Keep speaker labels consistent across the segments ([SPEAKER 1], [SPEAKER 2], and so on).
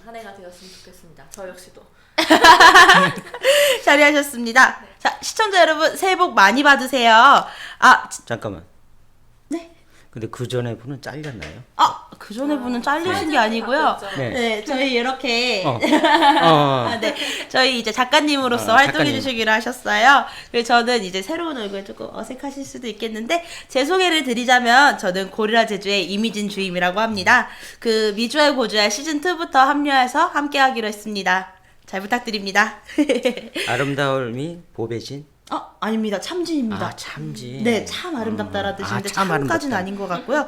[SPEAKER 1] 한 해가 되었으면 좋겠습니다. 저 역시도.
[SPEAKER 2] 잘하셨습니다.
[SPEAKER 1] 네.
[SPEAKER 2] 자, 시청자 여러분 새해 복 많이 받으세요.
[SPEAKER 3] 잠깐만.
[SPEAKER 2] 네.
[SPEAKER 3] 근데 그 전에 분은 잘렸나요?
[SPEAKER 2] 그 전에 분은 잘리신 게 아니고요.
[SPEAKER 1] 바뀌었죠.
[SPEAKER 3] 네.
[SPEAKER 2] 네, 저희 이렇게
[SPEAKER 3] 어.
[SPEAKER 2] 네, 저희 이제 작가님으로서 활동해
[SPEAKER 3] 작가님.
[SPEAKER 2] 주시기로 하셨어요. 그래서 저는 이제 새로운 얼굴 조금 어색하실 수도 있겠는데 제 소개를 드리자면 저는 고리라 제주의 이미진 주임이라고 합니다. 그 미주알 고주알 시즌 2부터 합류해서 함께하기로 했습니다. 잘 부탁드립니다.
[SPEAKER 3] 아름다움이 보배진.
[SPEAKER 2] 아닙니다. 참진입니다.
[SPEAKER 3] 참지.
[SPEAKER 2] 네, 참 아름답다라 뜻인데
[SPEAKER 3] 참
[SPEAKER 2] 참까지는
[SPEAKER 3] 아름답다.
[SPEAKER 2] 아닌 것 같고요.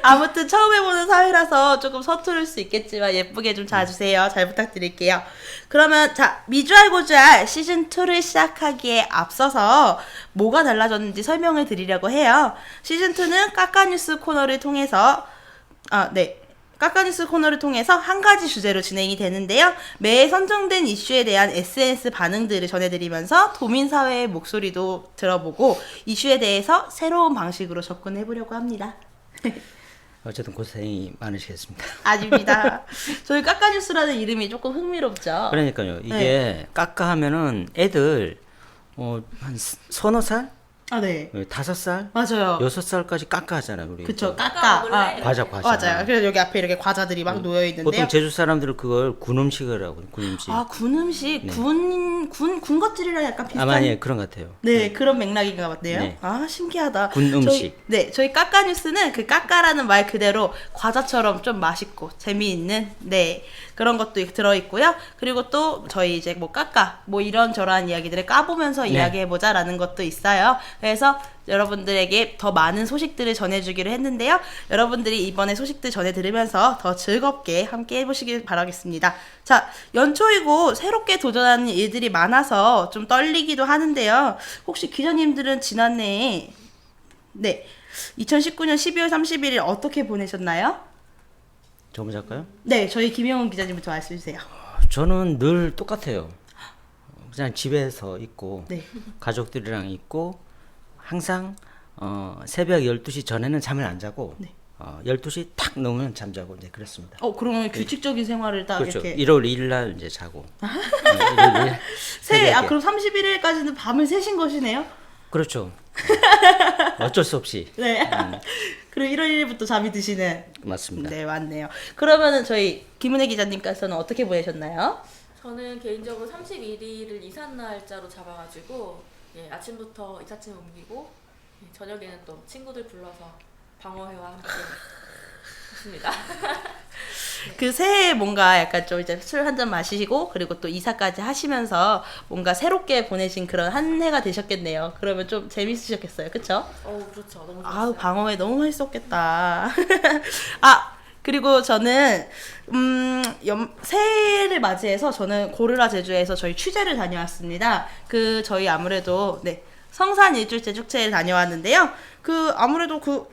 [SPEAKER 2] 아무튼 처음 해보는 사회라서 조금 서투를 수 있겠지만 예쁘게 좀 봐주세요. 잘 부탁드릴게요. 그러면 자, 미주알 고주알 시즌2를 시작하기에 앞서서 뭐가 달라졌는지 설명을 드리려고 해요. 시즌2는 까까뉴스 코너를 통해서 까까뉴스 코너를 통해서 한 가지 주제로 진행이 되는데요. 매해 선정된 이슈에 대한 SNS 반응들을 전해드리면서 도민사회의 목소리도 들어보고 이슈에 대해서 새로운 방식으로 접근해보려고 합니다.
[SPEAKER 3] 어쨌든 고생이 많으시겠습니다.
[SPEAKER 2] 아닙니다. 저희 까까뉴스라는 이름이 조금 흥미롭죠?
[SPEAKER 3] 그러니까요. 이게 까까하면은 애들 한 서너 살?
[SPEAKER 2] 네.
[SPEAKER 3] 5살?
[SPEAKER 2] 맞아요.
[SPEAKER 3] 6살까지 까까하잖아요. 우리.
[SPEAKER 2] 그쵸,
[SPEAKER 1] 까까
[SPEAKER 2] 까까.
[SPEAKER 1] 먹을래?
[SPEAKER 3] 과자.
[SPEAKER 2] 맞아요. 그래서 여기 앞에 이렇게 과자들이 막 놓여 있는데요.
[SPEAKER 3] 보통 제주 사람들은 그걸 군 음식이라고 그래요. 군 음식.
[SPEAKER 2] 군 음식, 군것질이랑 약간 비슷한.
[SPEAKER 3] 많이 그런 것 같아요.
[SPEAKER 2] 네, 그런 맥락인가 같네요.
[SPEAKER 3] 네.
[SPEAKER 2] 신기하다.
[SPEAKER 3] 군 음식.
[SPEAKER 2] 저희 까까뉴스는 그 까까라는 말 그대로 과자처럼 좀 맛있고 재미있는 그런 것도 들어있고요. 그리고 또 저희 이제 뭐 까까 뭐 이런저런 이야기들을 까보면서 이야기해보자라는 것도 있어요. 그래서 여러분들에게 더 많은 소식들을 전해주기로 했는데요. 여러분들이 이번에 소식들 전해 들으면서 더 즐겁게 함께 해보시길 바라겠습니다. 자, 연초이고 새롭게 도전하는 일들이 많아서 좀 떨리기도 하는데요. 혹시 기자님들은 지난해에 2019년 12월 31일 어떻게 보내셨나요?
[SPEAKER 3] 저 먼저 할까요?
[SPEAKER 2] 네, 저희 김영훈 기자님부터 말씀해주세요.
[SPEAKER 3] 저는 늘 똑같아요. 그냥 집에서 있고
[SPEAKER 2] 네.
[SPEAKER 3] 가족들이랑 있고 항상 새벽 12시 전에는 잠을 안 자고 12시 탁 넘으면 잠자고 이제 그랬습니다.
[SPEAKER 2] 그러면 규칙적인 생활을 딱
[SPEAKER 3] 그렇죠.
[SPEAKER 2] 이렇게
[SPEAKER 3] 1월 2일 날 이제 자고. 1월 2일 새벽에.
[SPEAKER 2] 그럼 31일까지는 밤을 새신 것이네요?
[SPEAKER 3] 그렇죠. 어쩔 수 없이.
[SPEAKER 2] 네. 그리고 1월 1일부터 잠이 드시는.
[SPEAKER 3] 맞습니다.
[SPEAKER 2] 네, 맞네요. 그러면은 저희 김은혜 기자님께서는 어떻게 보내셨나요?
[SPEAKER 1] 저는 개인적으로 31일을 이삿날짜로 잡아가지고 아침부터 이삿짐 옮기고 저녁에는 또 친구들 불러서 방어회와 함께 했습니다.
[SPEAKER 2] 그 새해 뭔가 약간 좀 이제 술 한 잔 마시고 그리고 또 이사까지 하시면서 뭔가 새롭게 보내신 그런 한 해가 되셨겠네요. 그러면 좀 재밌으셨겠어요. 그쵸?
[SPEAKER 1] 그렇죠. 너무 좋았어요.
[SPEAKER 2] 방어회 너무 맛있었겠다. 그리고 저는 새해를 맞이해서 저는 고르라 제주에서 저희 취재를 다녀왔습니다. 저희 아무래도 성산 일출제 축제를 다녀왔는데요. 아무래도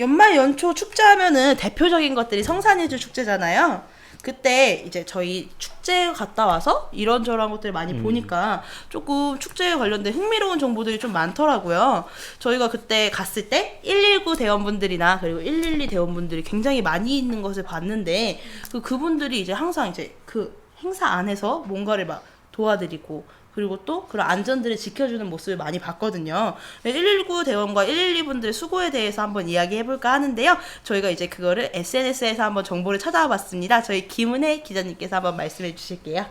[SPEAKER 2] 연말 연초 축제하면은 대표적인 것들이 성산일주 축제잖아요. 그때 이제 저희 축제 갔다 와서 이런저런 것들 많이 보니까 조금 축제에 관련된 흥미로운 정보들이 좀 많더라고요. 저희가 그때 갔을 때 119 대원분들이나 그리고 112 대원분들이 굉장히 많이 있는 것을 봤는데 그분들이 이제 항상 이제 그 행사 안에서 뭔가를 막 도와드리고 그리고 또 그런 안전들을 지켜주는 모습을 많이 봤거든요. 119 대원과 112 분들의 수고에 대해서 한번 이야기해볼까 하는데요. 저희가 이제 그거를 SNS에서 한번 정보를 찾아와 봤습니다. 저희 김은혜 기자님께서 한번 말씀해 주실게요.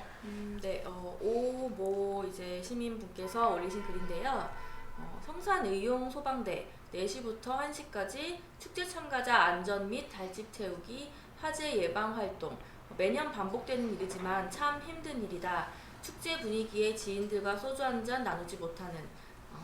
[SPEAKER 1] 오모 이제 시민분께서 올리신 글인데요. 성산의용 소방대 4시부터 1시까지 축제 참가자 안전 및 달집 태우기, 화재 예방 활동. 매년 반복되는 일이지만 참 힘든 일이다. 축제 분위기에 지인들과 소주 한잔 나누지 못하는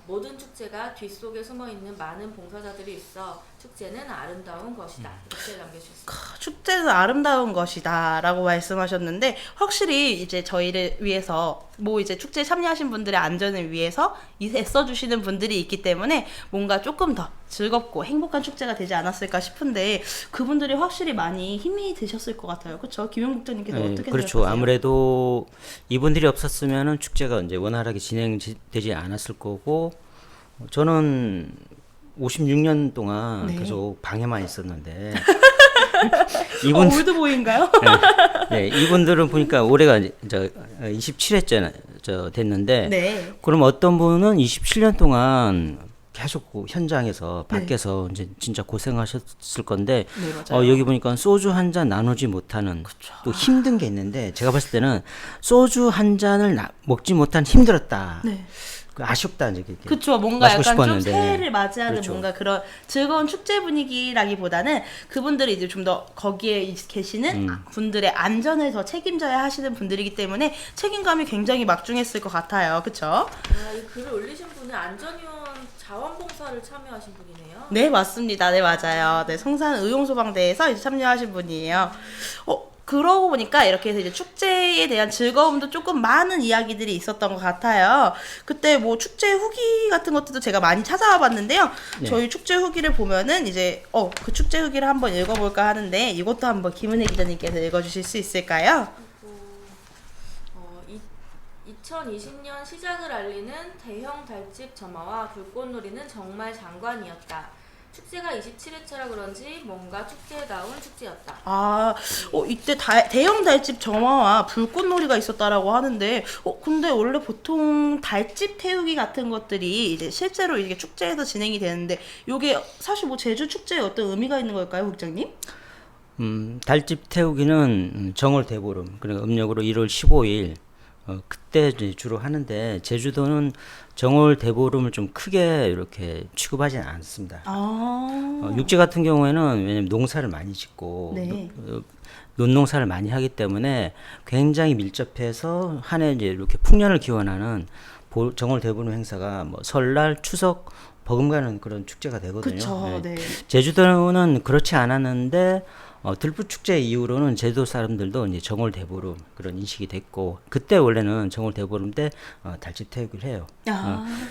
[SPEAKER 1] 모든 축제가 뒷속에 숨어있는 많은 봉사자들이 있어 축제는 아름다운 것이다. 이렇게 남겨주셨습니다.
[SPEAKER 2] 축제는 아름다운 것이다 라고 말씀하셨는데 확실히 이제 저희를 위해서 이제 축제에 참여하신 분들의 안전을 위해서 애써주시는 분들이 있기 때문에 뭔가 조금 더 즐겁고 행복한 축제가 되지 않았을까 싶은데 그분들이 확실히 많이 힘이 드셨을 것 같아요. 그렇죠? 김영 국장님께서 어떻게
[SPEAKER 3] 그렇죠.
[SPEAKER 2] 생각하세요?
[SPEAKER 3] 아무래도 이분들이 없었으면은 축제가 이제 원활하게 진행되지 않았을 거고 저는 56년 동안 계속 방에만 있었는데 이분
[SPEAKER 2] 올드보이인가요?
[SPEAKER 3] 네, 이분들은 보니까 올해가 저 27회째 저 됐는데
[SPEAKER 2] 네.
[SPEAKER 3] 그럼 어떤 분은 27년 동안 계속 그 현장에서 밖에서 이제 진짜 고생하셨을 건데
[SPEAKER 2] 네, 맞아요.
[SPEAKER 3] 여기 보니까 소주 한 잔 나누지 못하는 또 힘든 게 있는데 제가 봤을 때는 소주 한 잔을 먹지 못한 힘들었다.
[SPEAKER 2] 네.
[SPEAKER 3] 그 아쉽다 이제 그게.
[SPEAKER 2] 그쵸. 뭔가
[SPEAKER 3] 마시고
[SPEAKER 2] 약간 좀
[SPEAKER 3] 싶었는데.
[SPEAKER 2] 새해를 맞이하는
[SPEAKER 3] 그렇죠.
[SPEAKER 2] 뭔가 그런 즐거운 축제 분위기라기보다는 그분들이 이제 좀 더 거기에 계시는 분들의 안전을 더 책임져야 하시는 분들이기 때문에 책임감이 굉장히 막중했을 것 같아요. 그쵸?
[SPEAKER 1] 아, 이 글을 올리신 분은 안전요원 자원봉사를 참여하신 분이네요.
[SPEAKER 2] 네, 맞습니다. 네, 맞아요. 네, 성산 의용소방대에서 이제 참여하신 분이에요. 그러고 보니까 이렇게 해서 이제 축제에 대한 즐거움도 조금 많은 이야기들이 있었던 것 같아요. 그때 뭐 축제 후기 같은 것들도 제가 많이 찾아와 봤는데요.
[SPEAKER 3] 네.
[SPEAKER 2] 저희 축제 후기를 보면은 이제 그 축제 후기를 한번 읽어볼까 하는데 이것도 한번 김은혜 기자님께서 읽어주실 수 있을까요?
[SPEAKER 1] 2020년 시작을 알리는 대형 달집 점화와 불꽃놀이는 정말 장관이었다. 축제가 27회차라 그런지 뭔가 축제다운 축제였다.
[SPEAKER 2] 이때 대형 달집 점화와 불꽃놀이가 있었다라고 하는데, 근데 원래 보통 달집 태우기 같은 것들이 이제 실제로 이게 축제에서 진행이 되는데, 요게 사실 뭐 제주 축제에 어떤 의미가 있는 걸까요, 국장님?
[SPEAKER 3] 달집 태우기는 정월 대보름 그러니까 음력으로 1월 15일 그때 이제 주로 하는데 제주도는 정월 대보름을 좀 크게 이렇게 취급하지는 않습니다. 육지 같은 경우에는 왜냐면 농사를 많이 짓고
[SPEAKER 2] 네.
[SPEAKER 3] 논농사를 많이 하기 때문에 굉장히 밀접해서 한 해 이제 이렇게 풍년을 기원하는 정월 대보름 행사가 뭐 설날, 추석, 버금가는 그런 축제가 되거든요.
[SPEAKER 2] 그쵸, 네.
[SPEAKER 3] 제주도는 그렇지 않았는데 들불축제 이후로는 제주도 사람들도 이제 정월 대보름 그런 인식이 됐고 그때 원래는 정월 대보름 때 달집 태우기를 해요.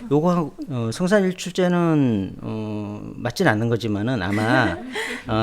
[SPEAKER 3] 요거 성산일출제는 맞진 않는 거지만은 아마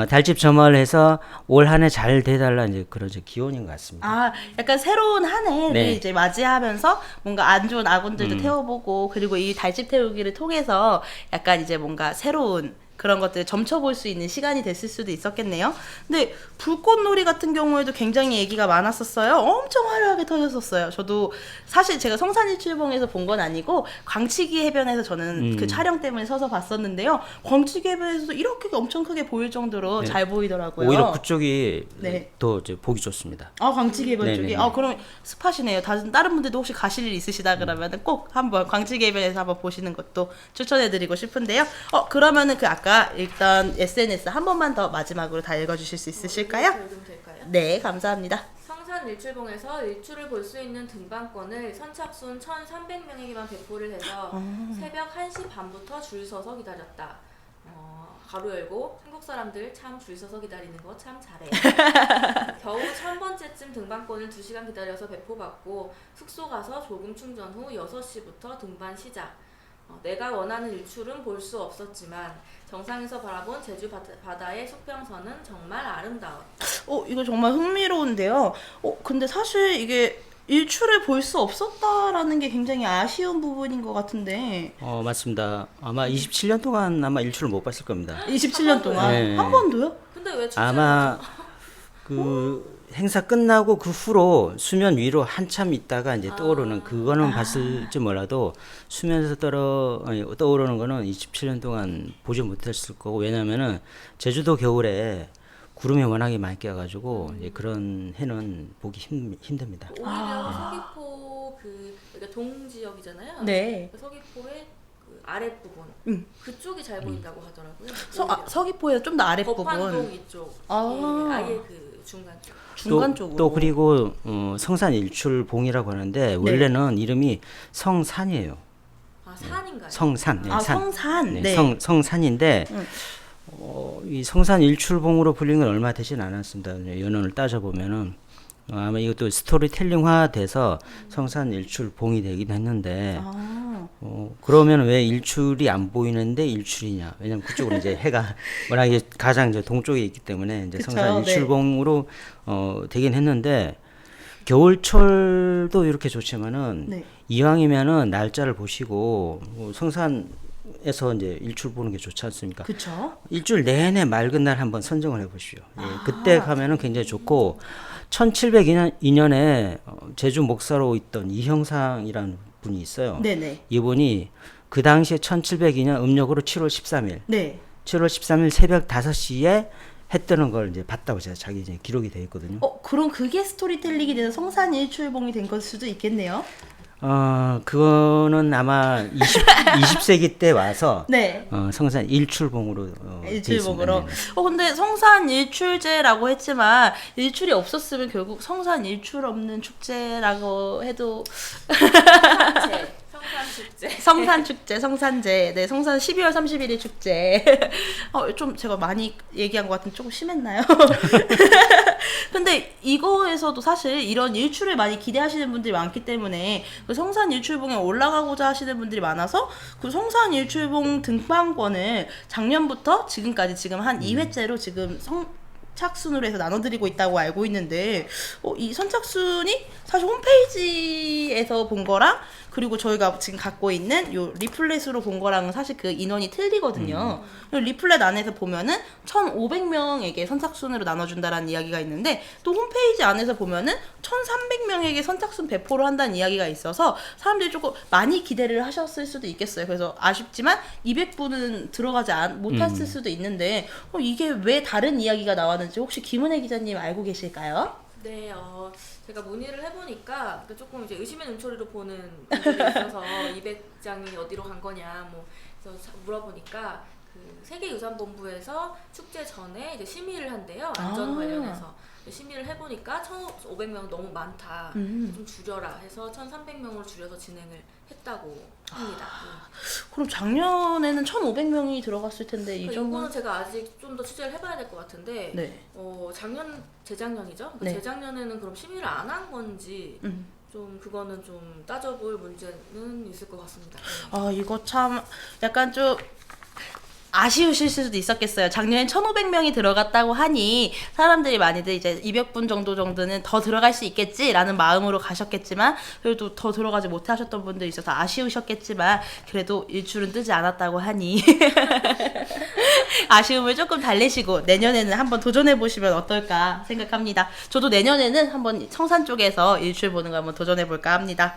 [SPEAKER 3] 달집 점화를 해서 올 한 해 잘 돼달라 이제 그런 이제 기원인 것 같습니다.
[SPEAKER 2] 약간 새로운 한 해를
[SPEAKER 3] 네.
[SPEAKER 2] 이제 맞이하면서 뭔가 안 좋은 아군들도 태워보고 그리고 이 달집 태우기를 통해서 약간 이제 뭔가 새로운 그런 것들을 점쳐볼 수 있는 시간이 됐을 수도 있었겠네요. 근데 불꽃놀이 같은 경우에도 굉장히 얘기가 많았었어요. 엄청 화려하게 터졌었어요. 저도 사실 제가 성산일출봉에서 본 건 아니고 광치기 해변에서 저는 그 촬영 때문에 서서 봤었는데요. 광치기 해변에서도 이렇게 엄청 크게 보일 정도로
[SPEAKER 3] 네.
[SPEAKER 2] 잘 보이더라고요.
[SPEAKER 3] 오히려 그쪽이
[SPEAKER 2] 네.
[SPEAKER 3] 더 이제 보기 좋습니다.
[SPEAKER 2] 광치기 해변
[SPEAKER 3] 네네네.
[SPEAKER 2] 쪽이. 그럼 스팟이네요. 다른 분들도 혹시 가실 일 있으시다 그러면은 꼭 한번 광치기 해변에서 한번 보시는 것도 추천해드리고 싶은데요. 그러면은 그 아까 일단 SNS 한 번만 더 마지막으로 다 읽어주실 수 있으실까요?
[SPEAKER 1] 읽으면 될까요?
[SPEAKER 2] 네, 감사합니다.
[SPEAKER 1] 성산 일출봉에서 일출을 볼 수 있는 등반권을 선착순 1,300명에게만 배포를 해서 새벽 1시 반부터 줄 서서 기다렸다. 가로 열고 한국 사람들 참 줄 서서 기다리는 거 참 잘해. 겨우 1000번째쯤 등반권을 2시간 기다려서 배포받고 숙소 가서 조금 충전 후 6시부터 등반 시작. 내가 원하는 일출은 볼 수 없었지만 정상에서 바라본 제주 바다의 수평선은 정말 아름다웠다.
[SPEAKER 2] 이거 정말 흥미로운데요. 근데 사실 이게 일출을 볼 수 없었다라는 게 굉장히 아쉬운 부분인 것 같은데.
[SPEAKER 3] 맞습니다. 아마 27년 동안 아마 일출을 못 봤을 겁니다.
[SPEAKER 2] 27년 동안
[SPEAKER 3] 네.
[SPEAKER 2] 한 번도요?
[SPEAKER 1] 근데 왜 축제를
[SPEAKER 3] 아마 그 행사 끝나고 그 후로 수면 위로 한참 있다가 이제 떠오르는 그거는 봤을지 몰라도 수면에서 떠오르는 거는 27년 동안 보지 못했을 거고 왜냐면은 제주도 겨울에 구름이 워낙에 많이 껴가지고 이제 그런 해는 보기 힘듭니다.
[SPEAKER 1] 오히려 서귀포 그러니까 동지역이잖아요.
[SPEAKER 2] 네.
[SPEAKER 1] 서귀포의 그 아랫부분 그쪽이 잘 보인다고 하더라고요.
[SPEAKER 2] 서귀포에서 좀 더 아랫부분.
[SPEAKER 1] 법환동 이쪽.
[SPEAKER 2] 아.
[SPEAKER 1] 예, 아예 그 중간 쪽.
[SPEAKER 2] 중간 쪽으로.
[SPEAKER 3] 또 그리고 성산일출봉이라고 하는데 원래는 이름이 성산이에요.
[SPEAKER 1] 산인가요?
[SPEAKER 3] 성산. 네, 산.
[SPEAKER 2] 성산.
[SPEAKER 3] 네,
[SPEAKER 2] 네.
[SPEAKER 3] 성산인데 이 성산일출봉으로 불린 건 얼마 되진 않았습니다. 연원을 따져보면은 아마 이것도 스토리텔링화 돼서 성산일출봉이 되긴 했는데 그러면 왜 일출이 안 보이는데 일출이냐? 왜냐면 그쪽으로 이제 해가 워낙에 가장 이제 동쪽에 있기 때문에 이제
[SPEAKER 2] 그쵸,
[SPEAKER 3] 성산일출봉으로 되긴 했는데 겨울철도 이렇게 좋지만은
[SPEAKER 2] 네.
[SPEAKER 3] 이왕이면은 날짜를 보시고 성산 에서 이제 일출 보는 게 좋지 않습니까?
[SPEAKER 2] 그쵸?
[SPEAKER 3] 일주일 내내 맑은 날 한번 선정을 해보시오. 예, 그때 가면은 굉장히 좋고 1702년에 제주 목사로 있던 이형상이라는 분이 있어요.
[SPEAKER 2] 네네.
[SPEAKER 3] 이분이 그 당시에 1702년 음력으로 7월 13일,
[SPEAKER 2] 네.
[SPEAKER 3] 7월 13일 새벽 5시에 해 뜨는 걸 이제 봤다고 제가 자기 이제 기록이 돼 있거든요.
[SPEAKER 2] 그럼 그게 스토리텔링이 돼서 성산 일출봉이 된 걸 수도 있겠네요.
[SPEAKER 3] 그거는 아마 20세기 때 와서
[SPEAKER 2] 네.
[SPEAKER 3] 성산 일출봉으로 돼
[SPEAKER 2] 일출봉으로.
[SPEAKER 3] 있습니다.
[SPEAKER 2] 근데 성산 일출제라고 했지만 일출이 없었으면 결국 성산 일출 없는 축제라고 해도
[SPEAKER 1] 성산축제.
[SPEAKER 2] 성산축제, 성산제, 네, 성산 12월 31일 축제. 좀 제가 많이 얘기한 것 같은데 조금 심했나요? 근데 이거에서도 사실 이런 일출을 많이 기대하시는 분들이 많기 때문에 그 성산 일출봉에 올라가고자 하시는 분들이 많아서 그 성산 일출봉 등반권을 작년부터 지금까지 지금 한 2회째로 지금 선착순으로 해서 나눠드리고 있다고 알고 있는데 이 선착순이 사실 홈페이지에서 본 거랑 그리고 저희가 지금 갖고 있는 요 리플렛으로 본 거랑은 사실 그 인원이 틀리거든요. 리플렛 안에서 보면은 1,500명에게 선착순으로 나눠준다라는 이야기가 있는데 또 홈페이지 안에서 보면은 1,300명에게 선착순 배포를 한다는 이야기가 있어서 사람들이 조금 많이 기대를 하셨을 수도 있겠어요. 그래서 아쉽지만 200분은 들어가지 못했을 수도 있는데 이게 왜 다른 이야기가 나왔는지 혹시 김은혜 기자님 알고 계실까요?
[SPEAKER 1] 네, 제가 문의를 해보니까 조금 이제 의심의 눈초리로 보는 분들이 있어서 200장이 어디로 간 거냐 그래서 물어보니까 그 세계유산본부에서 축제 전에 이제 심의를 한대요. 안전 관련해서. 심의를 해보니까 1,500명 너무 많다. 좀 줄여라 해서 1,300명으로 줄여서 진행을 했다고 합니다.
[SPEAKER 2] 그럼 작년에는 1,500명이 들어갔을 텐데
[SPEAKER 1] 이거는 제가 아직 좀 더 취재를 해봐야 될 것 같은데
[SPEAKER 2] 네.
[SPEAKER 1] 재작년이죠?
[SPEAKER 2] 네.
[SPEAKER 1] 재작년에는 그럼 심의를 안 한 건지 좀 그거는 좀 따져볼 문제는 있을 것 같습니다.
[SPEAKER 2] 이거 참 약간 좀 아쉬우실 수도 있었겠어요. 작년에 1,500명이 들어갔다고 하니 사람들이 많이들 이제 200분 정도는 더 들어갈 수 있겠지라는 마음으로 가셨겠지만 그래도 더 들어가지 못하셨던 분들이 있어서 아쉬우셨겠지만 그래도 일출은 뜨지 않았다고 하니 아쉬움을 조금 달래시고 내년에는 한번 도전해 보시면 어떨까 생각합니다. 저도 내년에는 한번 성산 쪽에서 일출 보는 거 한번 도전해 볼까 합니다.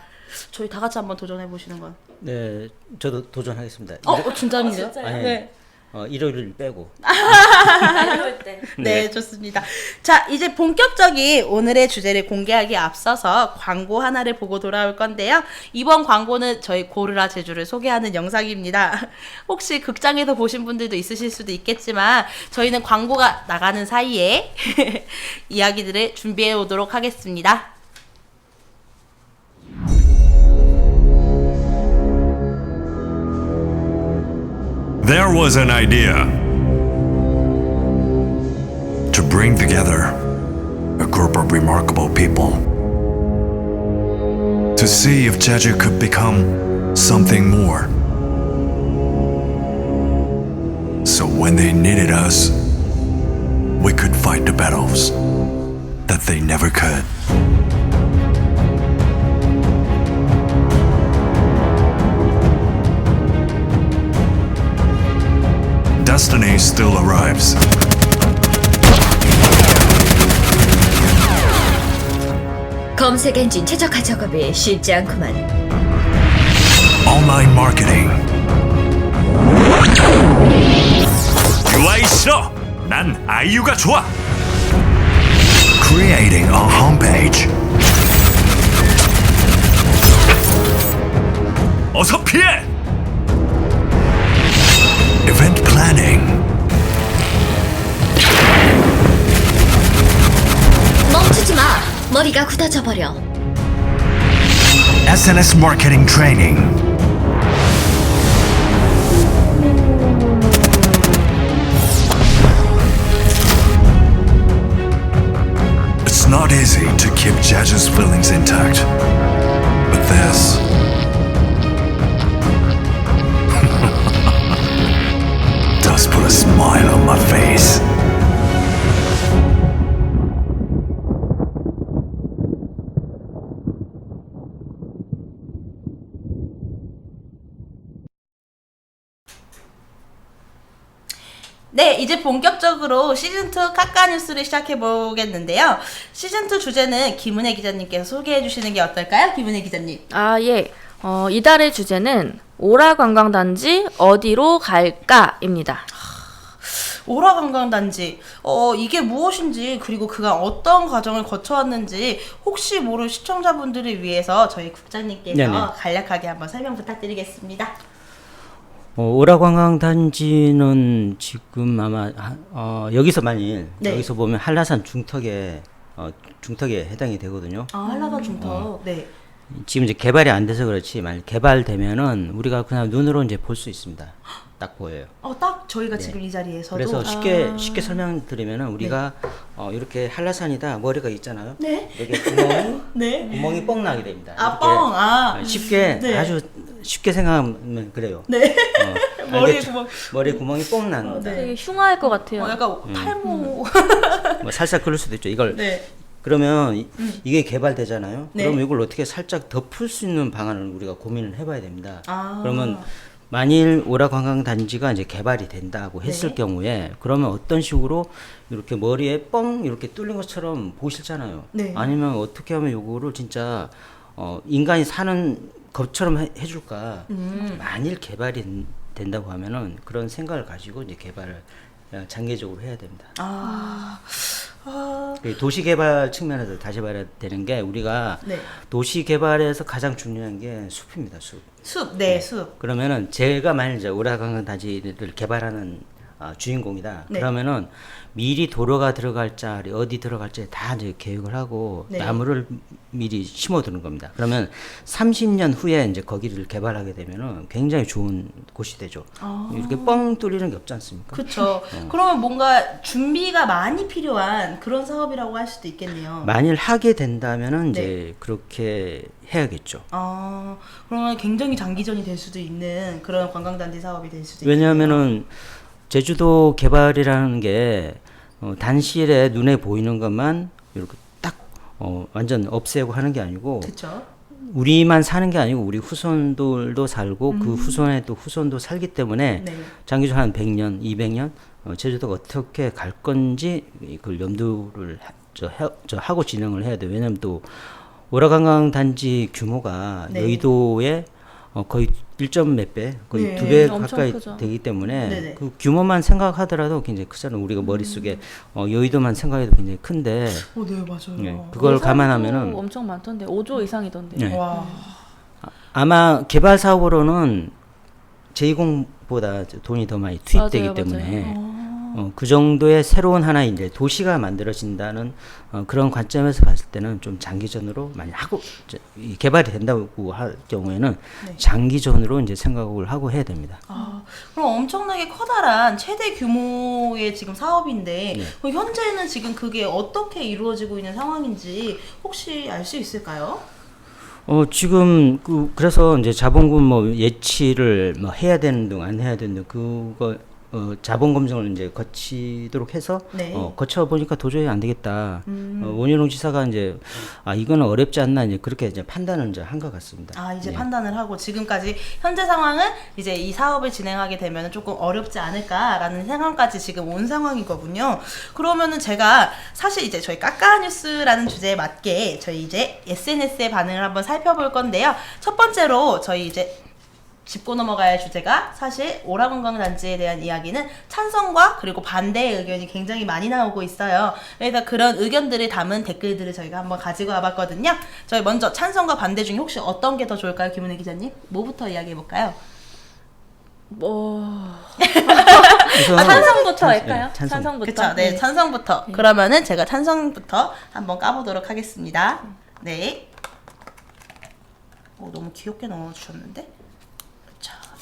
[SPEAKER 2] 저희 다 같이 한번 도전해 보시는 건.
[SPEAKER 3] 네, 저도 도전하겠습니다.
[SPEAKER 2] 진짜입니까?
[SPEAKER 1] 진짜요?
[SPEAKER 2] 네.
[SPEAKER 3] 일요일 빼고.
[SPEAKER 1] 이럴 때.
[SPEAKER 2] 네, 좋습니다. 자, 이제 본격적인 오늘의 주제를 공개하기 앞서서 광고 하나를 보고 돌아올 건데요. 이번 광고는 저희 고르라 제주를 소개하는 영상입니다. 혹시 극장에서 보신 분들도 있으실 수도 있겠지만 저희는 광고가 나가는 사이에 이야기들을 준비해 오도록 하겠습니다.
[SPEAKER 4] There was an idea to bring together a group of remarkable people to see if Jeju could become something more. So when they needed us, we could fight the battles that they never could. Destiny still arrives.
[SPEAKER 5] 검색 엔진 최적화 작업이 쉽지 않구만.
[SPEAKER 4] Online marketing. UI 싫어. 난 아이유가 좋아. Creating a homepage. 어서 피해. Event planning.
[SPEAKER 5] 멈추지 마. 머리가 굳어져 버려.
[SPEAKER 4] SNS marketing training. It's not easy to keep Jeju's feelings intact, but this does put a smile on my face.
[SPEAKER 2] 네, 이제 본격적으로 시즌2 카카뉴스를 시작해보겠는데요. 시즌2 주제는 김은혜 기자님께서 소개해주시는 게 어떨까요? 김은혜 기자님.
[SPEAKER 1] 아, 예. 이달의 주제는 오라 관광단지 어디로 갈까입니다.
[SPEAKER 2] 오라 관광단지, 이게 무엇인지 그리고 그가 어떤 과정을 거쳐왔는지 혹시 모를 시청자분들을 위해서 저희 국장님께서
[SPEAKER 3] 네네.
[SPEAKER 2] 간략하게 한번 설명 부탁드리겠습니다.
[SPEAKER 3] 오라관광단지는 지금 아마 여기서 만일
[SPEAKER 2] 네.
[SPEAKER 3] 여기서 보면 한라산 중턱에 해당이 되거든요.
[SPEAKER 2] 아, 한라산 중턱. 네.
[SPEAKER 3] 지금 이제 개발이 안 돼서 그렇지 만약 개발되면은 우리가 그냥 눈으로 이제 볼 수 있습니다. 딱 보여요.
[SPEAKER 2] 딱 저희가 지금 이 자리에서도.
[SPEAKER 3] 그래서 쉽게 설명드리면은 우리가 이렇게 한라산이다 머리가 있잖아요.
[SPEAKER 2] 네.
[SPEAKER 3] 여기 구멍이
[SPEAKER 2] 네.
[SPEAKER 3] 구멍이 뻥 나게 됩니다.
[SPEAKER 2] 아,
[SPEAKER 3] 이렇게
[SPEAKER 2] 뻥. 아.
[SPEAKER 3] 쉽게
[SPEAKER 2] 네.
[SPEAKER 3] 아주 쉽게 생각하면 그래요.
[SPEAKER 2] 네. 머리에
[SPEAKER 3] 알겠죠?
[SPEAKER 2] 구멍.
[SPEAKER 3] 머리에 구멍이 뻥 난다.
[SPEAKER 2] 네.
[SPEAKER 1] 되게 흉할 것 같아요.
[SPEAKER 2] 약간 탈모.
[SPEAKER 3] 뭐 살짝 그럴 수도 있죠. 이걸
[SPEAKER 2] 네.
[SPEAKER 3] 그러면 이게 개발되잖아요.
[SPEAKER 2] 네.
[SPEAKER 3] 그럼 이걸 어떻게 살짝 덮을 수 있는 방안을 우리가 고민을 해봐야 됩니다.
[SPEAKER 2] 아.
[SPEAKER 3] 그러면 만일 오라관광단지가 이제 개발이 된다고 했을
[SPEAKER 2] 네.
[SPEAKER 3] 경우에 그러면 어떤 식으로 이렇게 머리에 뻥 이렇게 뚫린 것처럼 보실잖아요.
[SPEAKER 2] 네.
[SPEAKER 3] 아니면 어떻게 하면 요거를 진짜 인간이 사는 것처럼 해줄까. 만일 개발이 된다고 하면은 그런 생각을 가지고 이제 개발을 장기적으로 해야 됩니다. 그 도시 개발 측면에서 다시 봐야 되는 게 우리가
[SPEAKER 2] 네.
[SPEAKER 3] 도시 개발에서 가장 중요한 게 숲입니다. 숲.
[SPEAKER 2] 숲. 네, 숲.
[SPEAKER 3] 그러면은 제가 만일 이제 오라관광단지를 개발하는 주인공이다.
[SPEAKER 2] 네.
[SPEAKER 3] 그러면은 미리 도로가 들어갈 자리 어디 들어갈지 다 이제 계획을 하고
[SPEAKER 2] 네.
[SPEAKER 3] 나무를 미리 심어두는 겁니다. 그러면 30년 후에 이제 거기를 개발하게 되면은 굉장히 좋은 곳이 되죠. 이렇게 뻥 뚫리는 게 없지 않습니까?
[SPEAKER 2] 그렇죠. 그러면 뭔가 준비가 많이 필요한 그런 사업이라고 할 수도 있겠네요.
[SPEAKER 3] 만일 하게 된다면은
[SPEAKER 2] 네.
[SPEAKER 3] 이제 그렇게 해야겠죠.
[SPEAKER 2] 그러면 굉장히 장기전이 될 수도 있는 그런 관광단지 사업이 될 수도 있겠네요.
[SPEAKER 3] 왜냐하면은 제주도 개발이라는 게 단시일에 눈에 보이는 것만 이렇게 딱 완전 없애고 하는 게 아니고
[SPEAKER 2] 그렇죠.
[SPEAKER 3] 우리만 사는 게 아니고 우리 후손들도 살고 그 후손의 또 후손도 살기 때문에
[SPEAKER 2] 네.
[SPEAKER 3] 장기적으로 한 100년, 200년 제주도가 어떻게 갈 건지 그걸 염두를 하고 진행을 해야 돼요. 왜냐하면 또 오라관광단지 규모가
[SPEAKER 2] 네.
[SPEAKER 3] 여의도의 거의 1점 몇 배, 거의
[SPEAKER 2] 네.
[SPEAKER 3] 2배
[SPEAKER 1] 엄청
[SPEAKER 3] 가까이
[SPEAKER 1] 크죠.
[SPEAKER 3] 되기 때문에
[SPEAKER 2] 네네.
[SPEAKER 3] 그 규모만 생각하더라도 굉장히 크잖아요. 우리가 머릿속에 여의도만 생각해도 굉장히 큰데
[SPEAKER 2] 네, 맞아요.
[SPEAKER 3] 네, 그걸 감안하면은
[SPEAKER 1] 엄청 많던데 5조 이상이던데.
[SPEAKER 3] 네.
[SPEAKER 2] 와.
[SPEAKER 3] 아마 개발 사업으로는 제2공보다 돈이 더 많이 투입되기
[SPEAKER 1] 맞아요,
[SPEAKER 3] 때문에 그 정도의 새로운 하나의 이제 도시가 만들어진다는 그런 관점에서 봤을 때는 좀 장기전으로 많이 하고 이 개발이 된다고 할 경우에는
[SPEAKER 2] 네.
[SPEAKER 3] 장기전으로 이제 생각을 하고 해야 됩니다.
[SPEAKER 2] 그럼 엄청나게 커다란 최대 규모의 지금 사업인데 그럼 현재는 지금 그게 어떻게 이루어지고 있는 상황인지 혹시 알 수 있을까요?
[SPEAKER 3] 지금 그래서 이제 자본금 뭐 예치를 뭐 해야 되는 등 안 해야 되는 등 그거 자본 검증을 이제 거치도록 해서
[SPEAKER 2] 네.
[SPEAKER 3] 거쳐 보니까 도저히 안 되겠다. 원희룡 지사가 이제 이거는 어렵지 않나 이제 그렇게 이제 판단을 이제 한 것 같습니다.
[SPEAKER 2] 이제
[SPEAKER 3] 네.
[SPEAKER 2] 판단을 하고 지금까지 현재 상황은 이제 이 사업을 진행하게 되면 조금 어렵지 않을까라는 상황까지 지금 온 상황인 거군요. 그러면은 제가 사실 이제 저희 까까뉴스라는 주제에 맞게 저희 이제 SNS의 반응을 한번 살펴볼 건데요. 첫 번째로 저희 이제 짚고 넘어가야 할 주제가 사실 오라관광단지에 대한 이야기는 찬성과 그리고 반대의 의견이 굉장히 많이 나오고 있어요. 그래서 그런 의견들을 담은 댓글들을 저희가 한번 가지고 와봤거든요. 저희 먼저 찬성과 반대 중에 혹시 어떤 게 더 좋을까요, 김은혜 기자님? 뭐부터 이야기해볼까요?
[SPEAKER 1] 찬성부터 할까요?
[SPEAKER 3] 찬성.
[SPEAKER 1] 찬성부터.
[SPEAKER 2] 그쵸, 네, 찬성부터. 그러면은 제가 찬성부터 한번 까보도록 하겠습니다. 네. 너무 귀엽게 넣어주셨는데?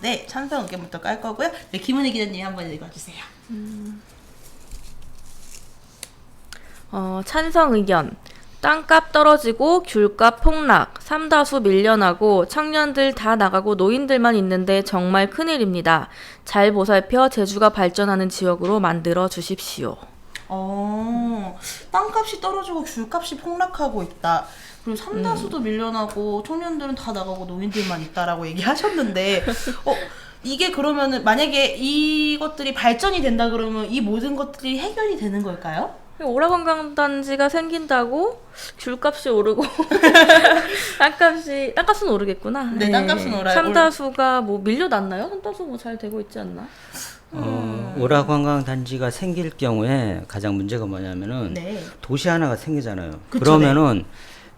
[SPEAKER 2] 네, 찬성 의견부터 깔 거고요. 네, 김은혜 기자님 한번 읽어주세요.
[SPEAKER 1] 찬성 의견. 땅값 떨어지고 귤값 폭락, 삼다수 밀려나고 청년들 다 나가고 노인들만 있는데 정말 큰일입니다. 잘 보살펴 제주가 발전하는 지역으로 만들어 주십시오.
[SPEAKER 2] 땅값이 떨어지고 귤값이 폭락하고 있다. 그리고 삼다수도 밀려나고 청년들은 다 나가고 노인들만 있다라고 얘기하셨는데 이게 그러면은 만약에 이것들이 발전이 된다 그러면 이 모든 것들이 해결이 되는 걸까요?
[SPEAKER 1] 오락관광단지가 생긴다고 귤값이 오르고 땅값은 오르겠구나.
[SPEAKER 2] 네, 땅값은
[SPEAKER 1] 삼다수가 뭐 밀려났나요? 삼다수 뭐 잘 되고 있지 않나?
[SPEAKER 3] 오락관광단지가 생길 경우에 가장 문제가 뭐냐면은
[SPEAKER 2] 네.
[SPEAKER 3] 도시 하나가 생기잖아요.
[SPEAKER 2] 그쵸,
[SPEAKER 3] 그러면은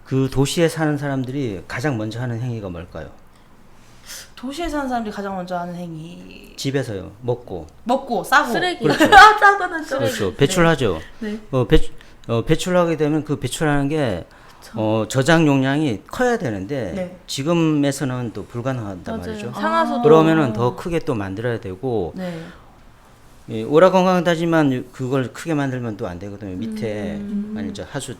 [SPEAKER 3] 그 도시에 사는 사람들이 가장 먼저 하는 행위가 뭘까요?
[SPEAKER 2] 도시에 사는 사람들이 가장 먼저 하는 행위
[SPEAKER 3] 집에서요. 먹고.
[SPEAKER 2] 싸고
[SPEAKER 1] 쓰레기.
[SPEAKER 3] 그렇죠.
[SPEAKER 2] 싸고는 좀
[SPEAKER 3] 그렇죠. 배출하죠.
[SPEAKER 2] 네.
[SPEAKER 3] 배출하게 되면 그 배출하는 게 저장 용량이 커야 되는데
[SPEAKER 2] 네.
[SPEAKER 3] 지금에서는 또 불가능하단
[SPEAKER 1] 맞아요.
[SPEAKER 3] 말이죠.
[SPEAKER 1] 상하수도
[SPEAKER 3] 그러면은 더 크게 또 만들어야 되고
[SPEAKER 2] 네.
[SPEAKER 3] 오락관광단지만 그걸 크게 만들면 또 안 되거든요. 밑에 아니죠 하수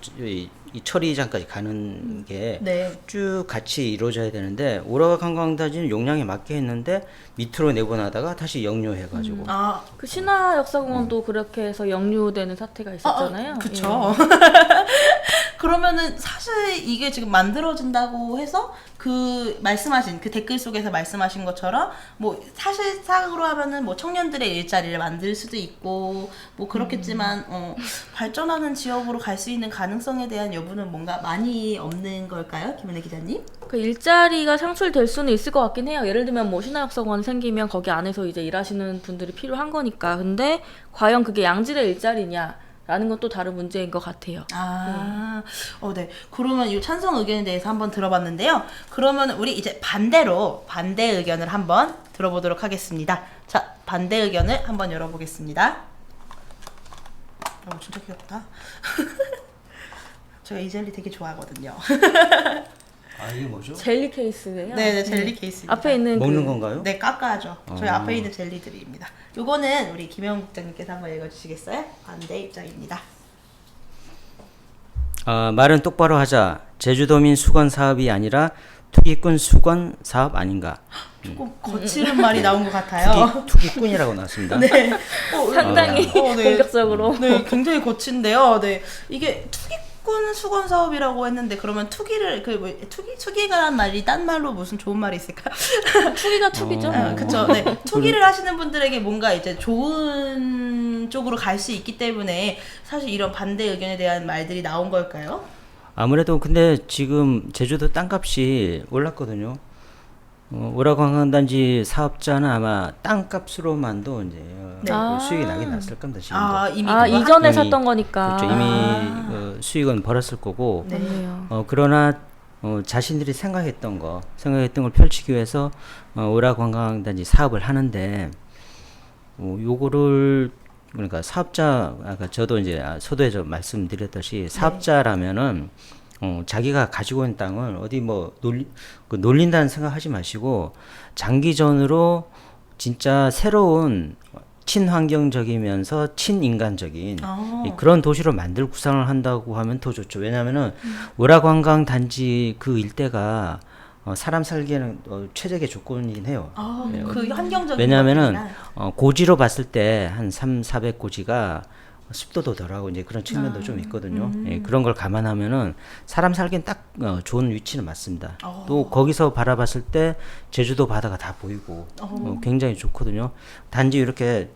[SPEAKER 3] 이 처리장까지 가는 게 쭉
[SPEAKER 2] 네.
[SPEAKER 3] 같이 이루어져야 되는데 오락관광단지는 용량에 맞게 했는데 밑으로 내보내다가 다시 역류해가지고
[SPEAKER 2] 아,
[SPEAKER 1] 그 신화역사공원도 그렇게 해서 역류되는 사태가 있었잖아요.
[SPEAKER 2] 그쵸. 그러면은 사실 이게 지금 만들어진다고 해서 그 말씀하신 그 댓글 속에서 말씀하신 것처럼 뭐 사실상으로 하면은 뭐 청년들의 일자리를 만들 수도 있고 뭐 그렇겠지만 발전하는 지역으로 갈 수 있는 가능성에 대한 여부는 뭔가 많이 없는 걸까요, 김은혜 기자님?
[SPEAKER 1] 그 일자리가 창출될 수는 있을 것 같긴 해요. 예를 들면 뭐 신화역사공원 생기면 거기 안에서 이제 일하시는 분들이 필요한 거니까. 근데 과연 그게 양질의 일자리냐? 라는 건 또 다른 문제인 것 같아요.
[SPEAKER 2] 네. 그러면 이 찬성 의견에 대해서 한번 들어봤는데요. 그러면 우리 이제 반대로 반대 의견을 한번 들어보도록 하겠습니다. 자, 반대 의견을 한번 열어보겠습니다. 진짜 귀엽다. 제가 이 젤리 되게 좋아하거든요.
[SPEAKER 3] 아 이게 뭐죠?
[SPEAKER 1] 젤리 케이스예요.
[SPEAKER 2] 네, 젤리 케이스입니다.
[SPEAKER 1] 앞에 있는
[SPEAKER 3] 먹는 건가요?
[SPEAKER 2] 네, 깎아야죠. 저희 앞에 있는 젤리들입니다. 요거는 우리 김영 국장님께서 한번 읽어주시겠어요? 반대 입장입니다.
[SPEAKER 3] 말은 똑바로 하자. 제주도민 수건 사업이 아니라 투기꾼 수건 사업 아닌가?
[SPEAKER 2] 조금 거칠은 말이 나온 것 같아요.
[SPEAKER 3] 투기꾼이라고 나왔습니다.
[SPEAKER 2] 네.
[SPEAKER 1] 상당히
[SPEAKER 2] 네.
[SPEAKER 1] 공격적으로.
[SPEAKER 2] 네, 굉장히 거친데요. 네, 이게 투기꾼 수건 사업이라고 했는데 그러면 투기를 투기가란 말이 딴 말로 무슨 좋은 말이 있을까?
[SPEAKER 1] 투기가 투기죠.
[SPEAKER 2] 그렇죠. 네, 투기를 하시는 분들에게 뭔가 이제 좋은 쪽으로 갈 수 있기 때문에 사실 이런 반대 의견에 대한 말들이 나온 걸까요?
[SPEAKER 3] 아무래도 근데 지금 제주도 땅값이 올랐거든요. 오락관광단지 사업자는 아마 땅값으로만도 이제 수익이 나긴 났을 겁니다. 지금도.
[SPEAKER 2] 이미
[SPEAKER 1] 이전에
[SPEAKER 3] 이미-
[SPEAKER 1] 샀던 거니까.
[SPEAKER 3] 그렇죠. 이미 수익은 벌었을 거고.
[SPEAKER 2] 네.
[SPEAKER 1] 맞네요.
[SPEAKER 3] 그러나 자신들이 생각했던 걸 펼치기 위해서 오락관광단지 사업을 하는데 요거를 그러니까 사업자 아까 저도 이제 서두에서 말씀드렸듯이 사업자라면은 자기가 가지고 있는 땅을 어디 뭐 놀린다는 생각하지 마시고 장기전으로 진짜 새로운 친환경적이면서 친인간적인 그런 도시로 만들 구상을 한다고 하면 더 좋죠. 왜냐하면은 오락관광 단지 그 일대가 사람 살기에는 최적의 조건이긴 해요.
[SPEAKER 2] 그 환경적인
[SPEAKER 3] 왜냐하면은
[SPEAKER 2] 것들이나.
[SPEAKER 3] 고지로 봤을 때 한 400고지가 습도도 덜하고 이제 그런 측면도 좀 있거든요. 예, 그런 걸 감안하면은 사람 살기엔 딱 좋은 위치는 맞습니다. 또 거기서 바라봤을 때 제주도 바다가 다 보이고 굉장히 좋거든요. 단지 이렇게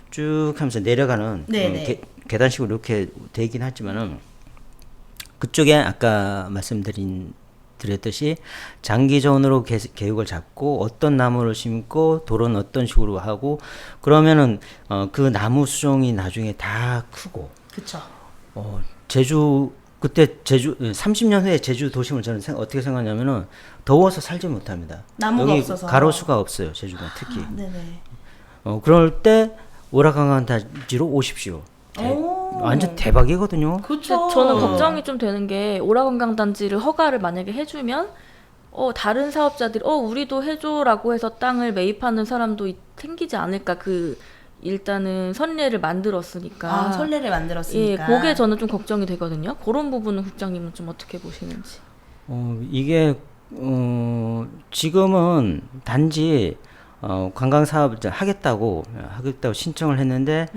[SPEAKER 3] 쭉 하면서 내려가는 계단식으로 이렇게 되긴 하지만은 그쪽에 아까 드렸듯이 장기전으로 계획을 잡고 어떤 나무를 심고 도로는 어떤 식으로 하고 그러면은 그 나무 수종이 나중에 다 크고
[SPEAKER 2] 그쵸.
[SPEAKER 3] 그때 제주 30년 후에 제주 도심을 저는 어떻게 생각하냐면은 더워서 살지 못합니다.
[SPEAKER 2] 나무가
[SPEAKER 3] 여기
[SPEAKER 2] 없어서.
[SPEAKER 3] 가로수가 없어요. 제주도 특히.
[SPEAKER 2] 네네.
[SPEAKER 3] 그럴 때 오락관광 단지로 오십시오. 완전 대박이거든요.
[SPEAKER 2] 그쵸.
[SPEAKER 1] 저는 걱정이 좀 되는 게 오락관광단지를 허가를 만약에 해주면 다른 사업자들이 우리도 해줘라고 해서 땅을 매입하는 사람도 생기지 않을까. 일단은 선례를 만들었으니까.
[SPEAKER 2] 선례를 만들었으니까.
[SPEAKER 1] 예, 그게 저는 좀 걱정이 되거든요. 그런 부분은 국장님은 좀 어떻게 보시는지.
[SPEAKER 3] 이게 지금은 단지 관광 사업 하겠다고 신청을 했는데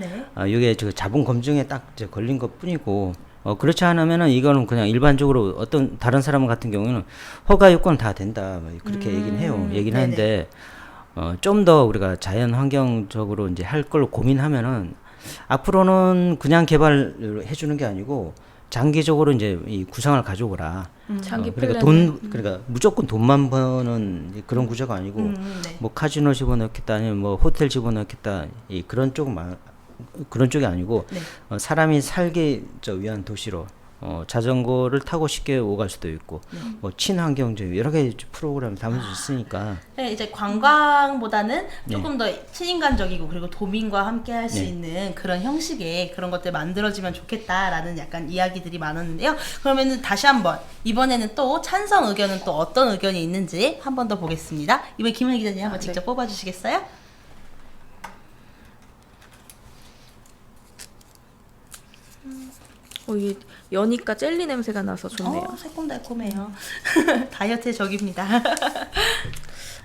[SPEAKER 3] 이게 저 자본 검증에 딱 걸린 것 뿐이고 그렇지 않으면은 이거는 그냥 일반적으로 어떤 다른 사람 같은 경우에는 허가 요건 다 된다 뭐 그렇게 얘기는 해요. 얘기는 하는데 좀 더 우리가 자연 환경적으로 이제 할 걸 고민하면은 앞으로는 그냥 개발을 해주는 게 아니고 장기적으로 이제 이 구상을 가져오라.
[SPEAKER 1] 장기
[SPEAKER 3] 그러니까
[SPEAKER 1] 플랜을.
[SPEAKER 3] 그러니까 무조건 돈만 버는 그런 구조가 아니고
[SPEAKER 2] 네.
[SPEAKER 3] 뭐 카지노 집어넣겠다 아니면 뭐 호텔 집어넣겠다 그런 쪽이 아니고
[SPEAKER 2] 네.
[SPEAKER 3] 사람이 살기 위한 도시로 자전거를 타고 쉽게 오갈 수도 있고 뭐 친환경적 여러 가지 프로그램 담을 수 있으니까
[SPEAKER 2] 네, 이제 관광보다는 조금 더 친인간적이고 그리고 도민과 함께 할 수
[SPEAKER 3] 네.
[SPEAKER 2] 있는 그런 형식의 그런 것들 만들어지면 좋겠다라는 약간 이야기들이 많았는데요. 그러면은 다시 한번 이번에는 또 찬성 의견은 또 어떤 의견이 있는지 한 번 더 보겠습니다. 이번 김은희 기자님 한번 직접 뽑아주시겠어요?
[SPEAKER 1] 이 여니까 젤리 냄새가 나서 좋네요.
[SPEAKER 2] 새콤달콤해요. 다이어트의 적입니다.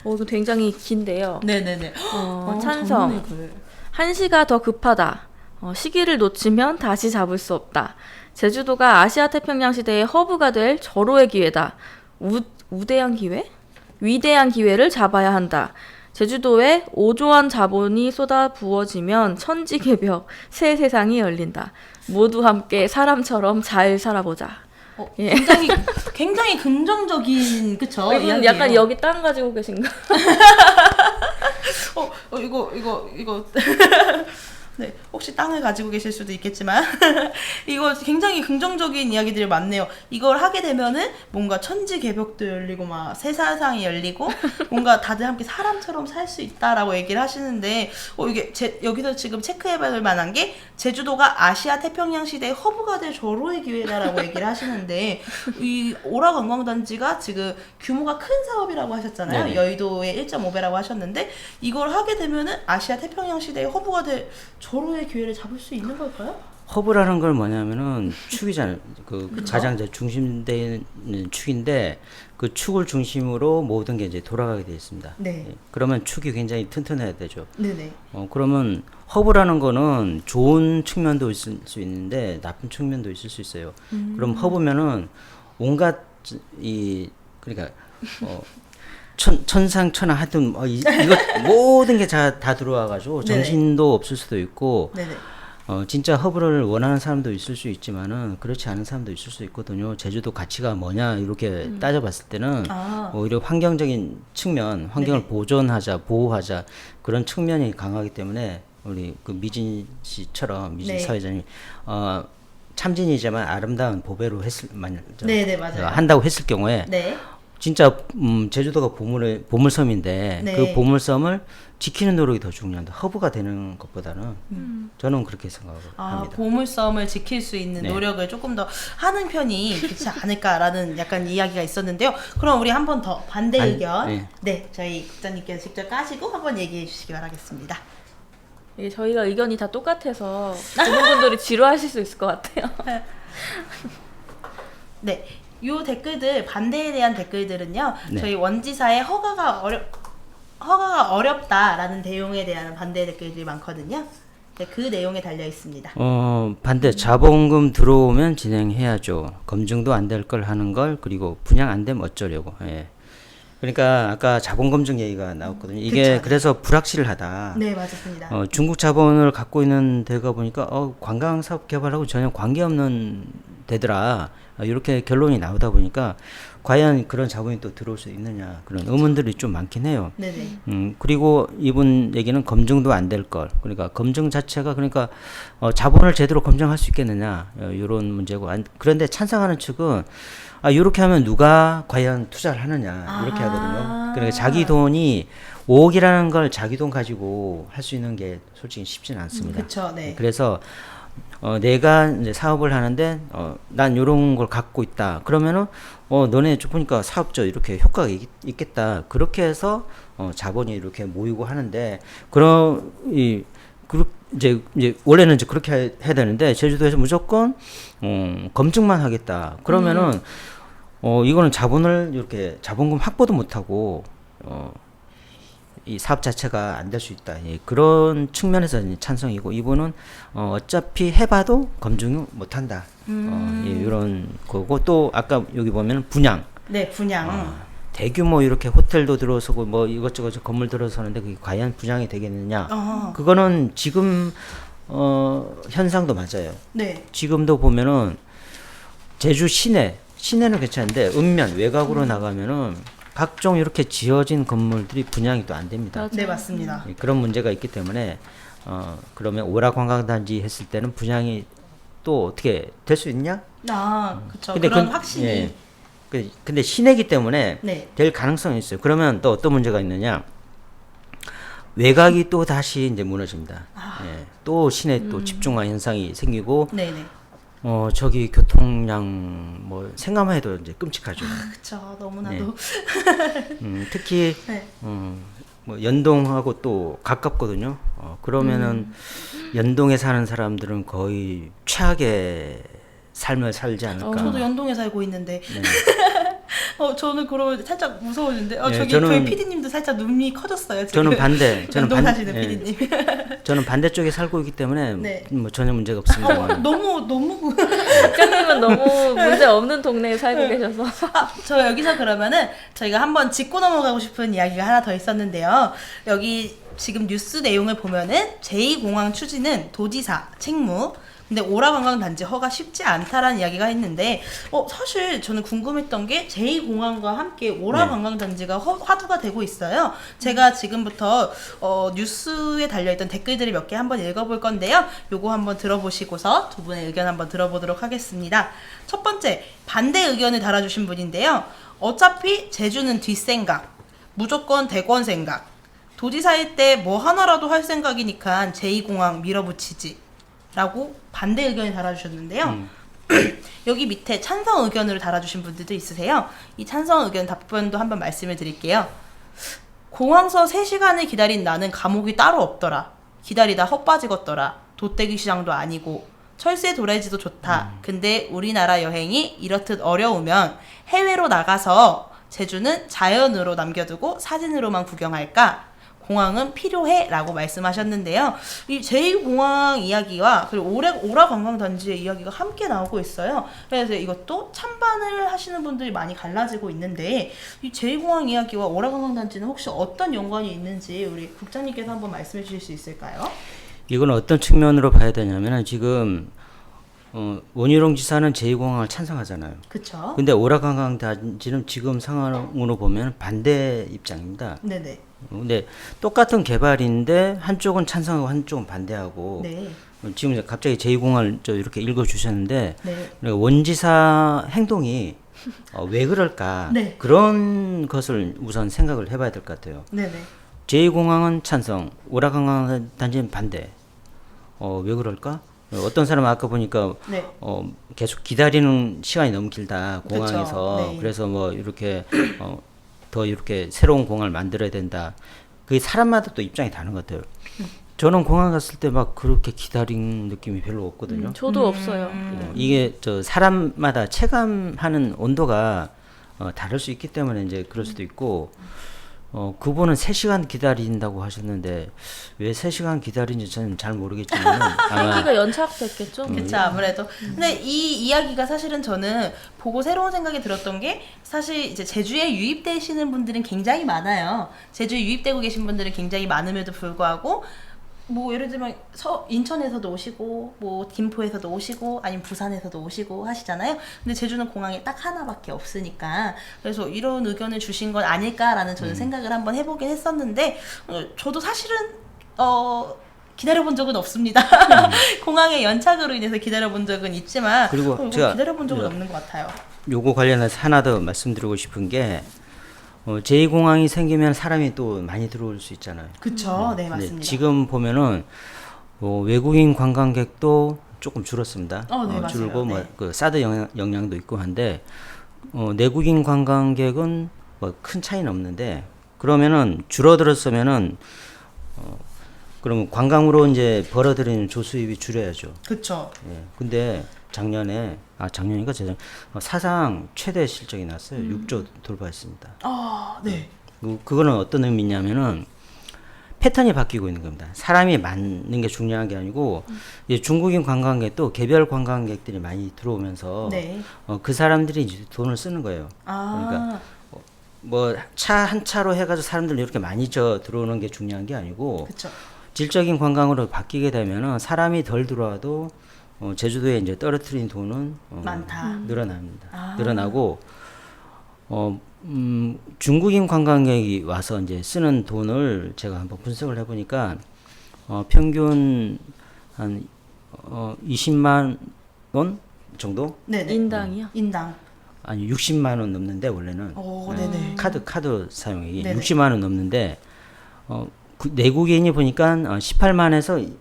[SPEAKER 1] 이거 굉장히 긴데요.
[SPEAKER 2] 네네네.
[SPEAKER 1] 찬성.
[SPEAKER 2] 좋네, 글.
[SPEAKER 1] 한시가 더 급하다. 시기를 놓치면 다시 잡을 수 없다. 제주도가 아시아 태평양 시대의 허브가 될 절호의 기회다. 우대한 기회? 위대한 기회를 잡아야 한다. 제주도에 5조 원 자본이 쏟아 부어지면 천지개벽 새 세상이 열린다. 모두 함께 사람처럼 잘 살아보자. 예.
[SPEAKER 2] 굉장히 긍정적인 그쵸?
[SPEAKER 1] 이분
[SPEAKER 2] 이야기예요.
[SPEAKER 1] 약간 여기 땅 가지고 계신가?
[SPEAKER 2] 이거 네, 혹시 땅을 가지고 계실 수도 있겠지만 이거 굉장히 긍정적인 이야기들이 많네요. 이걸 하게 되면은 뭔가 천지개벽도 열리고 막 새 세상이 열리고 뭔가 다들 함께 사람처럼 살 수 있다라고 얘기를 하시는데 이게 여기서 지금 체크해볼 만한 게 제주도가 아시아 태평양 시대의 허브가 될 절호의 기회다라고 얘기를 하시는데 이 오라 관광단지가 지금 규모가 큰 사업이라고 하셨잖아요.
[SPEAKER 3] 네네.
[SPEAKER 2] 여의도의 1.5배라고 하셨는데 이걸 하게 되면은 아시아 태평양 시대의 허브가 될 절호의 기회를 잡을 수 있는 걸까요?
[SPEAKER 3] 허브라는 걸 뭐냐면은 축이잖아요. 그
[SPEAKER 2] 그쵸?
[SPEAKER 3] 가장 이제 중심되는 축인데 그 축을 중심으로 모든 게 이제 돌아가게 되어 있습니다.
[SPEAKER 2] 네.
[SPEAKER 3] 예, 그러면 축이 굉장히 튼튼해야 되죠.
[SPEAKER 2] 네네.
[SPEAKER 3] 그러면 허브라는 거는 좋은 측면도 있을 수 있는데 나쁜 측면도 있을 수 있어요. 그럼 허브면은 온갖 그러니까 천상천하 하여튼 이거 모든 게 다 들어와가지고
[SPEAKER 2] 네네.
[SPEAKER 3] 정신도 없을 수도 있고
[SPEAKER 2] 네네.
[SPEAKER 3] 진짜 허브를 원하는 사람도 있을 수 있지만은 그렇지 않은 사람도 있을 수 있거든요. 제주도 가치가 뭐냐 이렇게 따져봤을 때는 오히려 환경적인 측면, 환경을
[SPEAKER 2] 네네.
[SPEAKER 3] 보존하자, 보호하자 그런 측면이 강하기 때문에 우리 그 미진 씨처럼 미진
[SPEAKER 2] 네.
[SPEAKER 3] 사회자님 참진이지만 아름다운 보배로
[SPEAKER 2] 네네, 맞아요.
[SPEAKER 3] 한다고 했을 경우에
[SPEAKER 2] 네.
[SPEAKER 3] 진짜 제주도가 보물섬인데
[SPEAKER 2] 네.
[SPEAKER 3] 그 보물섬을 지키는 노력이 더 중요한데 허브가 되는 것보다는 저는 그렇게 생각을 합니다.
[SPEAKER 2] 보물섬을 지킬 수 있는
[SPEAKER 3] 네.
[SPEAKER 2] 노력을 조금 더 하는 편이 좋지 않을까라는 약간 이야기가 있었는데요. 그럼 우리 한 번 더 반대 의견
[SPEAKER 3] 네.
[SPEAKER 2] 네, 저희 국장님께서 직접 까시고 한번 얘기해 주시기 바라겠습니다.
[SPEAKER 1] 이게 저희가 의견이 다 똑같아서 많은 분들이 지루하실 수 있을 것 같아요.
[SPEAKER 2] 네, 요 댓글들 반대에 대한 댓글들은요.
[SPEAKER 3] 네.
[SPEAKER 2] 저희 원지사의 허가가 어렵다라는 내용에 대한 반대 댓글들이 많거든요. 네, 그 내용에 달려 있습니다.
[SPEAKER 3] 반대 자본금 들어오면 진행해야죠. 검증도 안 될 걸 하는 걸 그리고 분양 안 되면 어쩌려고. 예. 그러니까 아까 자본 검증 얘기가 나왔거든요. 이게
[SPEAKER 2] 그쵸.
[SPEAKER 3] 그래서 불확실하다.
[SPEAKER 2] 네, 맞습니다.
[SPEAKER 3] 중국 자본을 갖고 있는 데가 보니까 관광 사업 개발하고 전혀 관계없는 데더라. 이렇게 결론이 나오다 보니까 과연 그런 자본이 또 들어올 수 있느냐 그런 의문들이 좀 많긴 해요.
[SPEAKER 2] 네네.
[SPEAKER 3] 그리고 이분 얘기는 검증도 안 될 걸. 그러니까 검증 자체가 그러니까 자본을 제대로 검증할 수 있겠느냐 이런 문제고. 그런데 찬성하는 측은 이렇게 하면 누가 과연 투자를 하느냐 이렇게 하거든요. 그러니까 자기 돈이 5억이라는 걸 자기 돈 가지고 할 수 있는 게 솔직히 쉽지는 않습니다.
[SPEAKER 2] 그쵸, 네.
[SPEAKER 3] 그래서 내가 이제 사업을 하는데 난 이런 걸 갖고 있다. 그러면은 너네 보니까 사업적 이렇게 효과가 있겠다. 그렇게 해서 자본이 이렇게 모이고 하는데 이제 원래는 이제 그렇게 해야 되는데 제주도에서 무조건 검증만 하겠다. 그러면은 이거는 자본을 이렇게 자본금 확보도 못 하고 이 사업 자체가 안 될 수 있다. 예, 그런 측면에서 찬성이고 이분은 어차피 해봐도 검증 못 한다. 이런 거고 또 아까 여기 보면 분양.
[SPEAKER 2] 네, 분양.
[SPEAKER 3] 대규모 이렇게 호텔도 들어서고 뭐 이것저것 건물 들어서는데 그게 과연 분양이 되겠느냐? 그거는 지금 현상도 맞아요.
[SPEAKER 2] 네.
[SPEAKER 3] 지금도 보면은 제주 시내는 괜찮은데 읍면 외곽으로 나가면은 각종 이렇게 지어진 건물들이 분양이 또 안 됩니다.
[SPEAKER 2] 네, 맞습니다.
[SPEAKER 3] 그런 문제가 있기 때문에 그러면 오락관광단지 했을 때는 분양이 또 어떻게 될 수 있냐?
[SPEAKER 2] 그쵸.
[SPEAKER 3] 근데
[SPEAKER 2] 그런
[SPEAKER 3] 그-
[SPEAKER 2] 확신이.
[SPEAKER 3] 예. 근데 시내기 때문에
[SPEAKER 2] 네.
[SPEAKER 3] 될 가능성이 있어요. 그러면 또 어떤 문제가 있느냐? 외곽이 또 다시 이제 무너집니다. 예. 또 시내 또 집중화 현상이 생기고
[SPEAKER 2] 네네.
[SPEAKER 3] 저기 교통량 뭐 생각만 해도 이제 끔찍하죠.
[SPEAKER 2] 그쵸. 너무나도.
[SPEAKER 3] 특히
[SPEAKER 2] 네.
[SPEAKER 3] 뭐 연동하고 또 가깝거든요. 그러면은 연동에 사는 사람들은 거의 최악의 삶을 살지 않을까.
[SPEAKER 2] 저도 연동에 살고 있는데.
[SPEAKER 3] 네.
[SPEAKER 2] 저는 그러면 살짝 무서워지는데.
[SPEAKER 3] 네,
[SPEAKER 2] 저기
[SPEAKER 3] 저는-
[SPEAKER 2] 저희 PD님도 살짝 눈이 커졌어요. 지금.
[SPEAKER 3] 저는 반대.
[SPEAKER 2] 연동 사시는
[SPEAKER 3] 예,
[SPEAKER 2] PD님.
[SPEAKER 3] 저는 반대쪽에 살고 있기 때문에
[SPEAKER 2] 네.
[SPEAKER 3] 뭐 전혀 문제가 없습니다.
[SPEAKER 2] 너무.
[SPEAKER 1] 국장님은 너무 문제 없는 동네에 살고 계셔서.
[SPEAKER 2] 저 여기서 그러면은 저희가 한번 짚고 넘어가고 싶은 이야기가 하나 더 있었는데요. 여기 지금 뉴스 내용을 보면은 제2공항 추진은 도지사 책무, 근데 오라관광단지 허가 쉽지 않다라는 이야기가 있는데 사실 저는 궁금했던 게 제2공항과 함께 오라관광단지가 화두가 되고 있어요. 제가 지금부터 뉴스에 달려있던 댓글들을 몇 개 한번 읽어볼 건데요. 요거 한번 들어보시고서 두 분의 의견 한번 들어보도록 하겠습니다. 첫 번째, 반대 의견을 달아주신 분인데요. 어차피 제주는 뒷생각, 무조건 대권 생각, 도지사일 때 뭐 하나라도 할 생각이니까 제2공항 밀어붙이지 라고 반대 의견을 달아주셨는데요. 여기 밑에 찬성 의견으로 달아주신 분들도 있으세요. 이 찬성 의견 답변도 한번 말씀을 드릴게요. 공항서 3시간을 기다린 나는 감옥이 따로 없더라. 기다리다 헛빠지겠더라. 돗대기 시장도 아니고 철새 도래지도 좋다. 근데 우리나라 여행이 이렇듯 어려우면 해외로 나가서 제주는 자연으로 남겨두고 사진으로만 구경할까? 공항은 필요해 라고 말씀하셨는데요. 이 제2공항 이야기와 그리고 오라관광단지의 이야기가 함께 나오고 있어요. 그래서 이것도 찬반을 하시는 분들이 많이 갈라지고 있는데 이 제2공항 이야기와 오라관광단지는 혹시 어떤 연관이 있는지 우리 국장님께서 한번 말씀해 주실 수 있을까요?
[SPEAKER 3] 이건 어떤 측면으로 봐야 되냐면은 지금 원희룡 지사는 제2공항을 찬성하잖아요.
[SPEAKER 2] 그쵸?
[SPEAKER 3] 근데 오락관광단지는 지금 상황으로 보면 반대 입장입니다.
[SPEAKER 2] 네네.
[SPEAKER 3] 근데 똑같은 개발인데 한쪽은 찬성하고 한쪽은 반대하고
[SPEAKER 2] 네.
[SPEAKER 3] 지금 이제 갑자기 제2공항을 이렇게 읽어주셨는데
[SPEAKER 2] 네.
[SPEAKER 3] 원지사 행동이 왜 그럴까
[SPEAKER 2] 네.
[SPEAKER 3] 그런 것을 우선 생각을 해봐야 될 것 같아요.
[SPEAKER 2] 네네.
[SPEAKER 3] 제2공항은 찬성, 오락관광단지는 반대. 왜 그럴까? 어떤 사람은 아까 보니까
[SPEAKER 2] 네.
[SPEAKER 3] 계속 기다리는 시간이 너무 길다 공항에서.
[SPEAKER 2] 그쵸. 네.
[SPEAKER 3] 그래서 뭐 이렇게 더 이렇게 새로운 공항을 만들어야 된다. 그게 사람마다 또 입장이 다른 것 같아요. 저는 공항 갔을 때 막 그렇게 기다린 느낌이 별로 없거든요.
[SPEAKER 1] 저도 없어요.
[SPEAKER 3] 이게 사람마다 체감하는 온도가 다를 수 있기 때문에 이제 그럴 수도 있고 그분은 3시간 기다린다고 하셨는데 왜 3시간 기다린지 저는 잘 모르겠지만 아마
[SPEAKER 1] 비행기가 연착됐겠죠?
[SPEAKER 2] 그쵸, 아무래도. 근데 이 이야기가 사실은 저는 보고 새로운 생각이 들었던 게 사실 이제 제주에 유입되시는 분들은 굉장히 많아요. 제주에 유입되고 계신 분들은 굉장히 많음에도 불구하고 뭐 예를 들면 인천에서도 오시고 뭐 김포에서도 오시고 아니면 부산에서도 오시고 하시잖아요. 근데 제주는 공항이 딱 하나밖에 없으니까 그래서 이런 의견을 주신 건 아닐까라는 저는 생각을 한번 해보긴 했었는데 저도 사실은 기다려본 적은 없습니다. 공항의 연착으로 인해서 기다려본 적은 있지만
[SPEAKER 3] 그리고 제가
[SPEAKER 2] 기다려본 적은 없는 것 같아요.
[SPEAKER 3] 요거 관련해서 하나 더 말씀드리고 싶은 게 제2공항이 생기면 사람이 또 많이 들어올 수 있잖아요.
[SPEAKER 2] 그쵸, 네
[SPEAKER 3] 근데
[SPEAKER 2] 맞습니다.
[SPEAKER 3] 지금 보면은 외국인 관광객도 조금 줄었습니다.
[SPEAKER 2] 네, 맞아요.
[SPEAKER 3] 줄고 뭐
[SPEAKER 2] 네.
[SPEAKER 3] 그 사드 영향도 있고 한데 내국인 관광객은 뭐 큰 차이는 없는데 그러면은 줄어들었으면은 그러면 관광으로 이제 벌어들이는 조수입이 줄여야죠.
[SPEAKER 2] 그쵸.
[SPEAKER 3] 예. 근데 작년인가 재작 사상 최대 실적이 났어요. 6조 돌파했습니다.
[SPEAKER 2] 네.
[SPEAKER 3] 그거는 어떤 의미냐면은 패턴이 바뀌고 있는 겁니다. 사람이 많은 게 중요한 게 아니고 이제 중국인 관광객도 개별 관광객들이 많이 들어오면서
[SPEAKER 2] 네.
[SPEAKER 3] 그 사람들이 이제 돈을 쓰는 거예요.
[SPEAKER 2] 아.
[SPEAKER 3] 그러니까 뭐 차 한 차로 해가지고 사람들 이렇게 많이 들어오는 게 중요한 게 아니고
[SPEAKER 2] 그렇죠.
[SPEAKER 3] 질적인 관광으로 바뀌게 되면은 사람이 덜 들어와도 제주도에 이제 떨어뜨린 돈은
[SPEAKER 2] 많다.
[SPEAKER 3] 늘어납니다. 늘어나고 중국인 관광객이 와서 이제 쓰는 돈을 제가 한번 분석을 해보니까 평균 한 20만 원 정도?
[SPEAKER 2] 네네.
[SPEAKER 1] 인당이요?
[SPEAKER 2] 인당.
[SPEAKER 3] 아니 60만 원 넘는데 원래는
[SPEAKER 2] 오, 네네.
[SPEAKER 3] 카드 사용액이
[SPEAKER 2] 네네.
[SPEAKER 3] 60만 원 넘는데 그 내국인이 보니까 18만에서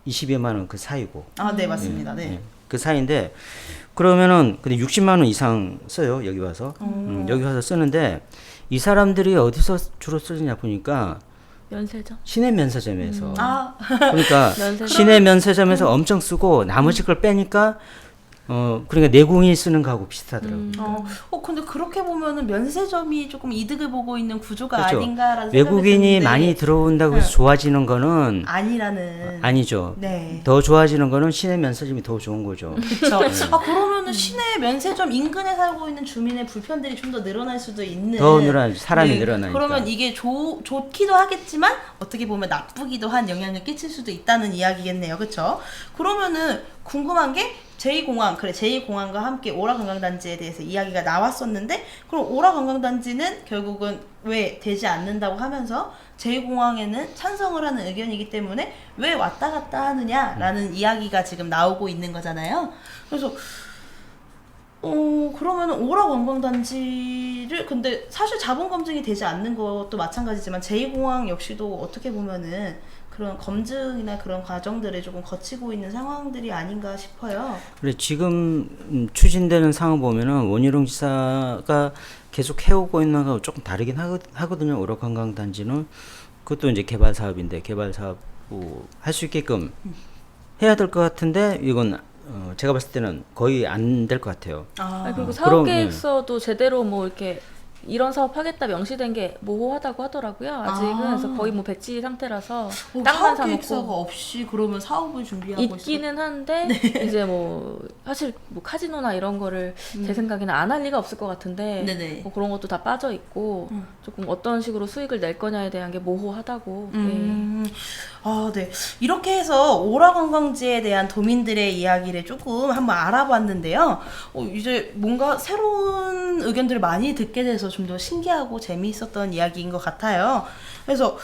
[SPEAKER 3] 22만 원 그 사이고
[SPEAKER 2] 아, 네, 맞습니다. 네.
[SPEAKER 3] 그 사이인데 그러면은 근데 60만 원 이상 써요 여기 와서 여기 와서 쓰는데 이 사람들이 어디서 주로 쓰느냐 보니까
[SPEAKER 1] 면세점?
[SPEAKER 3] 시내 면세점에서
[SPEAKER 2] 아,
[SPEAKER 3] 그러니까
[SPEAKER 1] 면세점?
[SPEAKER 3] 시내 면세점에서 엄청 쓰고 나머지 걸 빼니까 그러니까 내국인이 쓰는 거하고 비슷하더라고요.
[SPEAKER 2] 근데 그렇게 보면은 면세점이 조금 이득을 보고 있는 구조가
[SPEAKER 3] 그렇죠.
[SPEAKER 2] 아닌가라는 생각이
[SPEAKER 3] 외국인이
[SPEAKER 2] 드는데
[SPEAKER 3] 많이 들어온다고 해서 좋아지는 거는
[SPEAKER 2] 아니라는.
[SPEAKER 3] 아니죠.
[SPEAKER 2] 네.
[SPEAKER 3] 더 좋아지는 거는 시내 면세점이 더 좋은 거죠.
[SPEAKER 2] 그렇죠. 아, 그러면은 시내 면세점 인근에 살고 있는 주민의 불편들이 좀 더 늘어날 수도 있는.
[SPEAKER 3] 더 늘어나죠. 사람이
[SPEAKER 2] 네.
[SPEAKER 3] 늘어나니까.
[SPEAKER 2] 그러면 이게 좋기도 하겠지만 어떻게 보면 나쁘기도 한 영향을 끼칠 수도 있다는 이야기겠네요. 그렇죠? 그러면은 궁금한 게 제2공항, 그래 제2공항과 함께 오라 관광단지에 대해서 이야기가 나왔었는데 그럼 오라 관광단지는 결국은 왜 되지 않는다고 하면서 제2공항에는 찬성을 하는 의견이기 때문에 왜 왔다 갔다 하느냐라는 이야기가 지금 나오고 있는 거잖아요. 그래서 그러면 오라 관광단지를 근데 사실 자본 검증이 되지 않는 것도 마찬가지지만 제2공항 역시도 어떻게 보면은 그런 검증이나 그런 과정들을 조금 거치고 있는 상황들이 아닌가 싶어요.
[SPEAKER 3] 그래 지금 추진되는 상황 보면은 원희룡 지사가 계속 해오고 있는 거하고 조금 다르긴 하거든요. 오라 관광단지는 그것도 이제 개발 사업인데 개발 사업 할 수 있게끔 해야 될 것 같은데 이건 제가 봤을 때는 거의 안 될 것 같아요.
[SPEAKER 1] 그리고
[SPEAKER 3] 그럼,
[SPEAKER 1] 사업 계획서도 제대로 뭐 이렇게 이런 사업 하겠다 명시된 게 모호하다고 하더라고요. 아직은 그래서 거의 뭐 백지 상태라서 땅만
[SPEAKER 2] 사업 계획서가
[SPEAKER 1] 사놓고
[SPEAKER 2] 없이 그러면 사업을 준비하고
[SPEAKER 1] 있기는 한데 이제 뭐 사실 뭐 카지노나 이런 거를 제 생각에는 안 할 리가 없을 것 같은데
[SPEAKER 2] 네네.
[SPEAKER 1] 뭐 그런 것도 다 빠져 있고 조금 어떤 식으로 수익을 낼 거냐에 대한 게 모호하다고. 예.
[SPEAKER 2] 아, 네. 이렇게 해서 오라 관광지에 대한 도민들의 이야기를 조금 한번 알아봤는데요. 이제 뭔가 새로운 의견들을 많이 듣게 돼서 좀 더 신기하고 재미있었던 이야기인 것 같아요. 그래서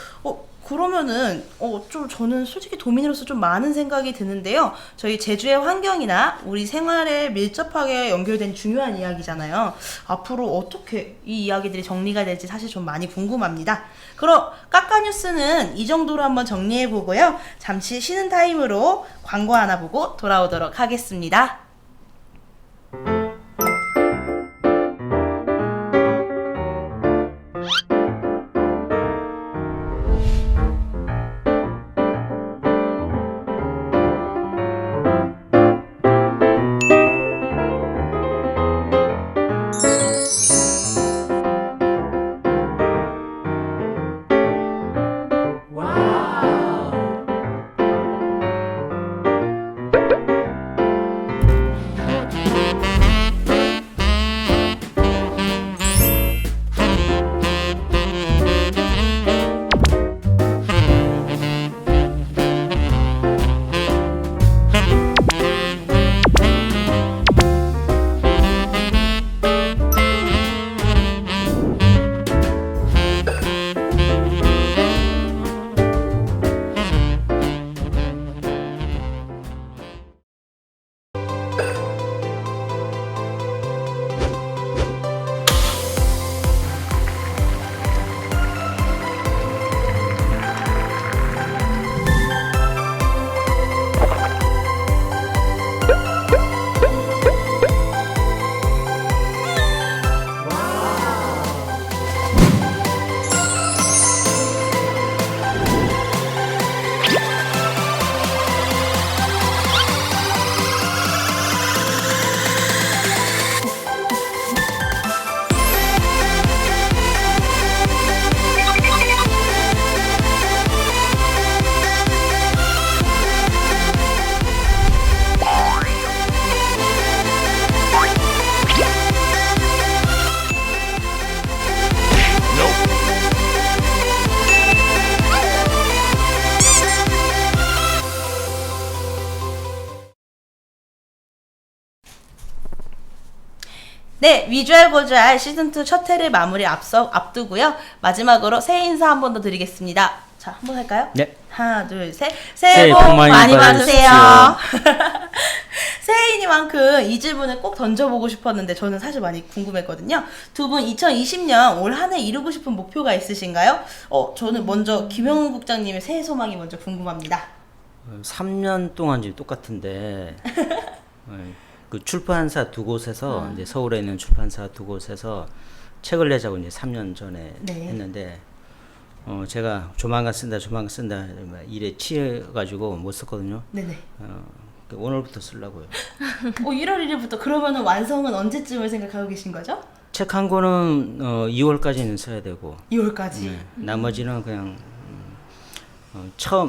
[SPEAKER 2] 그러면은 좀 저는 솔직히 도민으로서 좀 많은 생각이 드는데요. 저희 제주의 환경이나 우리 생활에 밀접하게 연결된 중요한 이야기잖아요. 앞으로 어떻게 이 이야기들이 정리가 될지 사실 좀 많이 궁금합니다. 그럼 까까뉴스는 이 정도로 한번 정리해 보고요. 잠시 쉬는 타임으로 광고 하나 보고 돌아오도록 하겠습니다. 네, 위주얼 고주알 시즌2 첫 회를 마무리 앞두고요. 마지막으로 새해 인사 한 번 더 드리겠습니다. 자, 한번 할까요?
[SPEAKER 3] 네.
[SPEAKER 2] 하나, 둘, 셋. 새해 복 많이 받으세요. 새해이니만큼 이 질문을 꼭 던져보고 싶었는데 저는 사실 많이 궁금했거든요. 두 분 2020년 올 한 해 이루고 싶은 목표가 있으신가요? 저는 먼저 김영훈 국장님의 새해 소망이 먼저 궁금합니다.
[SPEAKER 3] 3년 동안 지금 똑같은데 그 출판사 두 곳에서 이제 서울에 있는 출판사 두 곳에서 책을 내자고 이제 3년 전에
[SPEAKER 2] 네.
[SPEAKER 3] 했는데 제가 조만간 쓴다 일에 치여가지고 못 썼거든요.
[SPEAKER 2] 네네.
[SPEAKER 3] 오늘부터 쓰려고요.
[SPEAKER 2] 1월 1일부터 그러면은 완성은 언제쯤을 생각하고 계신 거죠?
[SPEAKER 3] 책 한 권은 2월까지는 써야 되고
[SPEAKER 2] 2월까지.
[SPEAKER 3] 나머지는 그냥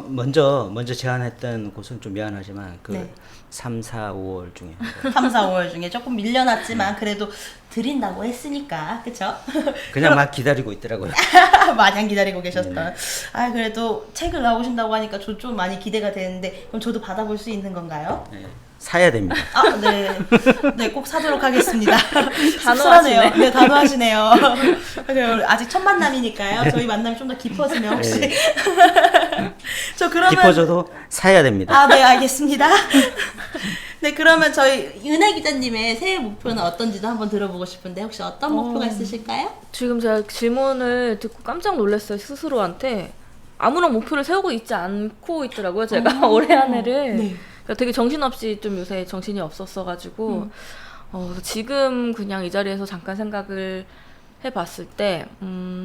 [SPEAKER 3] 먼저 제안했던 곳은 좀 미안하지만
[SPEAKER 2] 네.
[SPEAKER 3] 3, 4, 5월 중에
[SPEAKER 2] 3, 4, 5월 중에 조금 밀려났지만 그래도 드린다고 했으니까 그쵸?
[SPEAKER 3] 그냥 막 기다리고 있더라고요.
[SPEAKER 2] 마냥 기다리고 계셨던.
[SPEAKER 3] 네네.
[SPEAKER 2] 그래도 책을 나오신다고 하니까 저 좀 많이 기대가 되는데 그럼 저도 받아볼 수 있는 건가요?
[SPEAKER 3] 네, 사야 됩니다.
[SPEAKER 2] 네. 네, 꼭 사도록 하겠습니다.
[SPEAKER 1] 단호하시네.
[SPEAKER 2] 씁쓸하네요. 네, 단호하시네요. 아직 첫 만남이니까요. 저희 만남이 좀 더 깊어지면 혹시. 저 그러면.
[SPEAKER 3] 깊어져도 사야 됩니다.
[SPEAKER 2] 네, 알겠습니다. 네, 그러면 저희 은혜 기자님의 새해 목표는 어떤지도 한번 들어보고 싶은데 혹시 어떤 목표가 있으실까요?
[SPEAKER 1] 지금 제가 질문을 듣고 깜짝 놀랐어요. 스스로한테. 아무런 목표를 세우고 있지 않고 있더라고요. 제가 올해 한 해를.
[SPEAKER 2] 네.
[SPEAKER 1] 그러니까 되게 정신없이 좀 요새 정신이 없었어가지고 그래서 지금 그냥 이 자리에서 잠깐 생각을 해봤을 때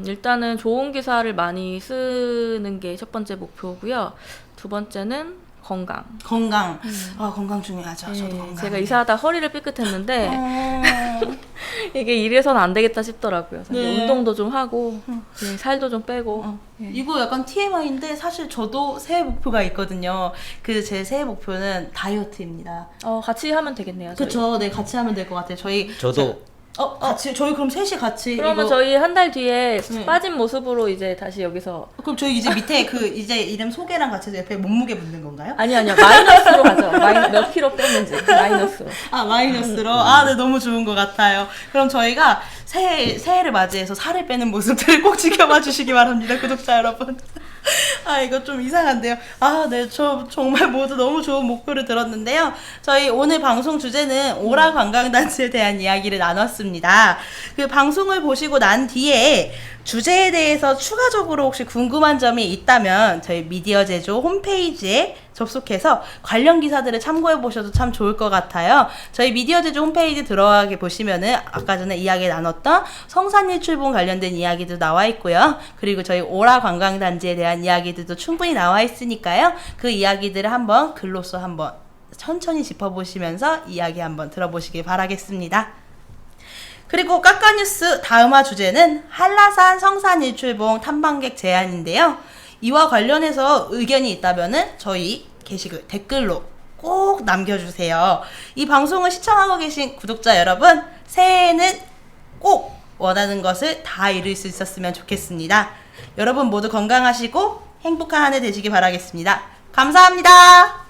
[SPEAKER 1] 일단은 좋은 기사를 많이 쓰는 게 첫 번째 목표고요. 두 번째는 건강.
[SPEAKER 2] 건강. 건강 중요하죠.
[SPEAKER 1] 네,
[SPEAKER 2] 저도 건강.
[SPEAKER 1] 제가 이사하다 허리를 삐끗했는데 이게 이래서는 안 되겠다 싶더라고요. 그래서
[SPEAKER 2] 네.
[SPEAKER 1] 이제 운동도 좀 하고 네, 살도 좀 빼고.
[SPEAKER 2] 이거 약간 TMI인데 사실 저도 새해 목표가 있거든요. 제 새해 목표는 다이어트입니다.
[SPEAKER 1] 같이 하면 되겠네요. 저희.
[SPEAKER 2] 그쵸. 네, 같이 하면 될 것 같아요.
[SPEAKER 3] 저도
[SPEAKER 2] 같이 저희 그럼 셋이 같이
[SPEAKER 1] 그러면
[SPEAKER 2] 이거
[SPEAKER 1] 저희 한 달 뒤에
[SPEAKER 2] 네.
[SPEAKER 1] 빠진 모습으로 이제 다시 여기서
[SPEAKER 2] 그럼 저희 이제 밑에 이제 이름 소개랑 같이 해서 옆에 몸무게 붙는 건가요?
[SPEAKER 1] 아니요 마이너스로 가죠. 몇 킬로 뺐는지 마이너스로.
[SPEAKER 2] 마이너스로? 네, 너무 좋은 것 같아요. 그럼 저희가 새해를 맞이해서 살을 빼는 모습들을 꼭 지켜봐 주시기 바랍니다, 구독자 여러분. 이거 좀 이상한데요. 네, 저 정말 모두 너무 좋은 목표를 들었는데요. 저희 오늘 방송 주제는 오라 관광단지에 대한 이야기를 나눴습니다. 그 방송을 보시고 난 뒤에 주제에 대해서 추가적으로 혹시 궁금한 점이 있다면 저희 미디어 제조 홈페이지에 접속해서 관련 기사들을 참고해 보셔도 참 좋을 것 같아요. 저희 미디어 제조 홈페이지 들어가게 보시면은 아까 전에 이야기 나눴던 성산일출봉 관련된 이야기도 나와 있고요. 그리고 저희 오라 관광단지에 대한 이야기들도 충분히 나와 있으니까요. 그 이야기들을 한번 글로써 한번 천천히 짚어보시면서 이야기 한번 들어보시길 바라겠습니다. 그리고 까까뉴스 다음화 주제는 한라산 성산일출봉 탐방객 제한인데요. 이와 관련해서 의견이 있다면은 저희 게시글 댓글로 꼭 남겨주세요. 이 방송을 시청하고 계신 구독자 여러분, 새해에는 꼭 원하는 것을 다 이룰 수 있었으면 좋겠습니다. 여러분 모두 건강하시고 행복한 한 해 되시길 바라겠습니다. 감사합니다.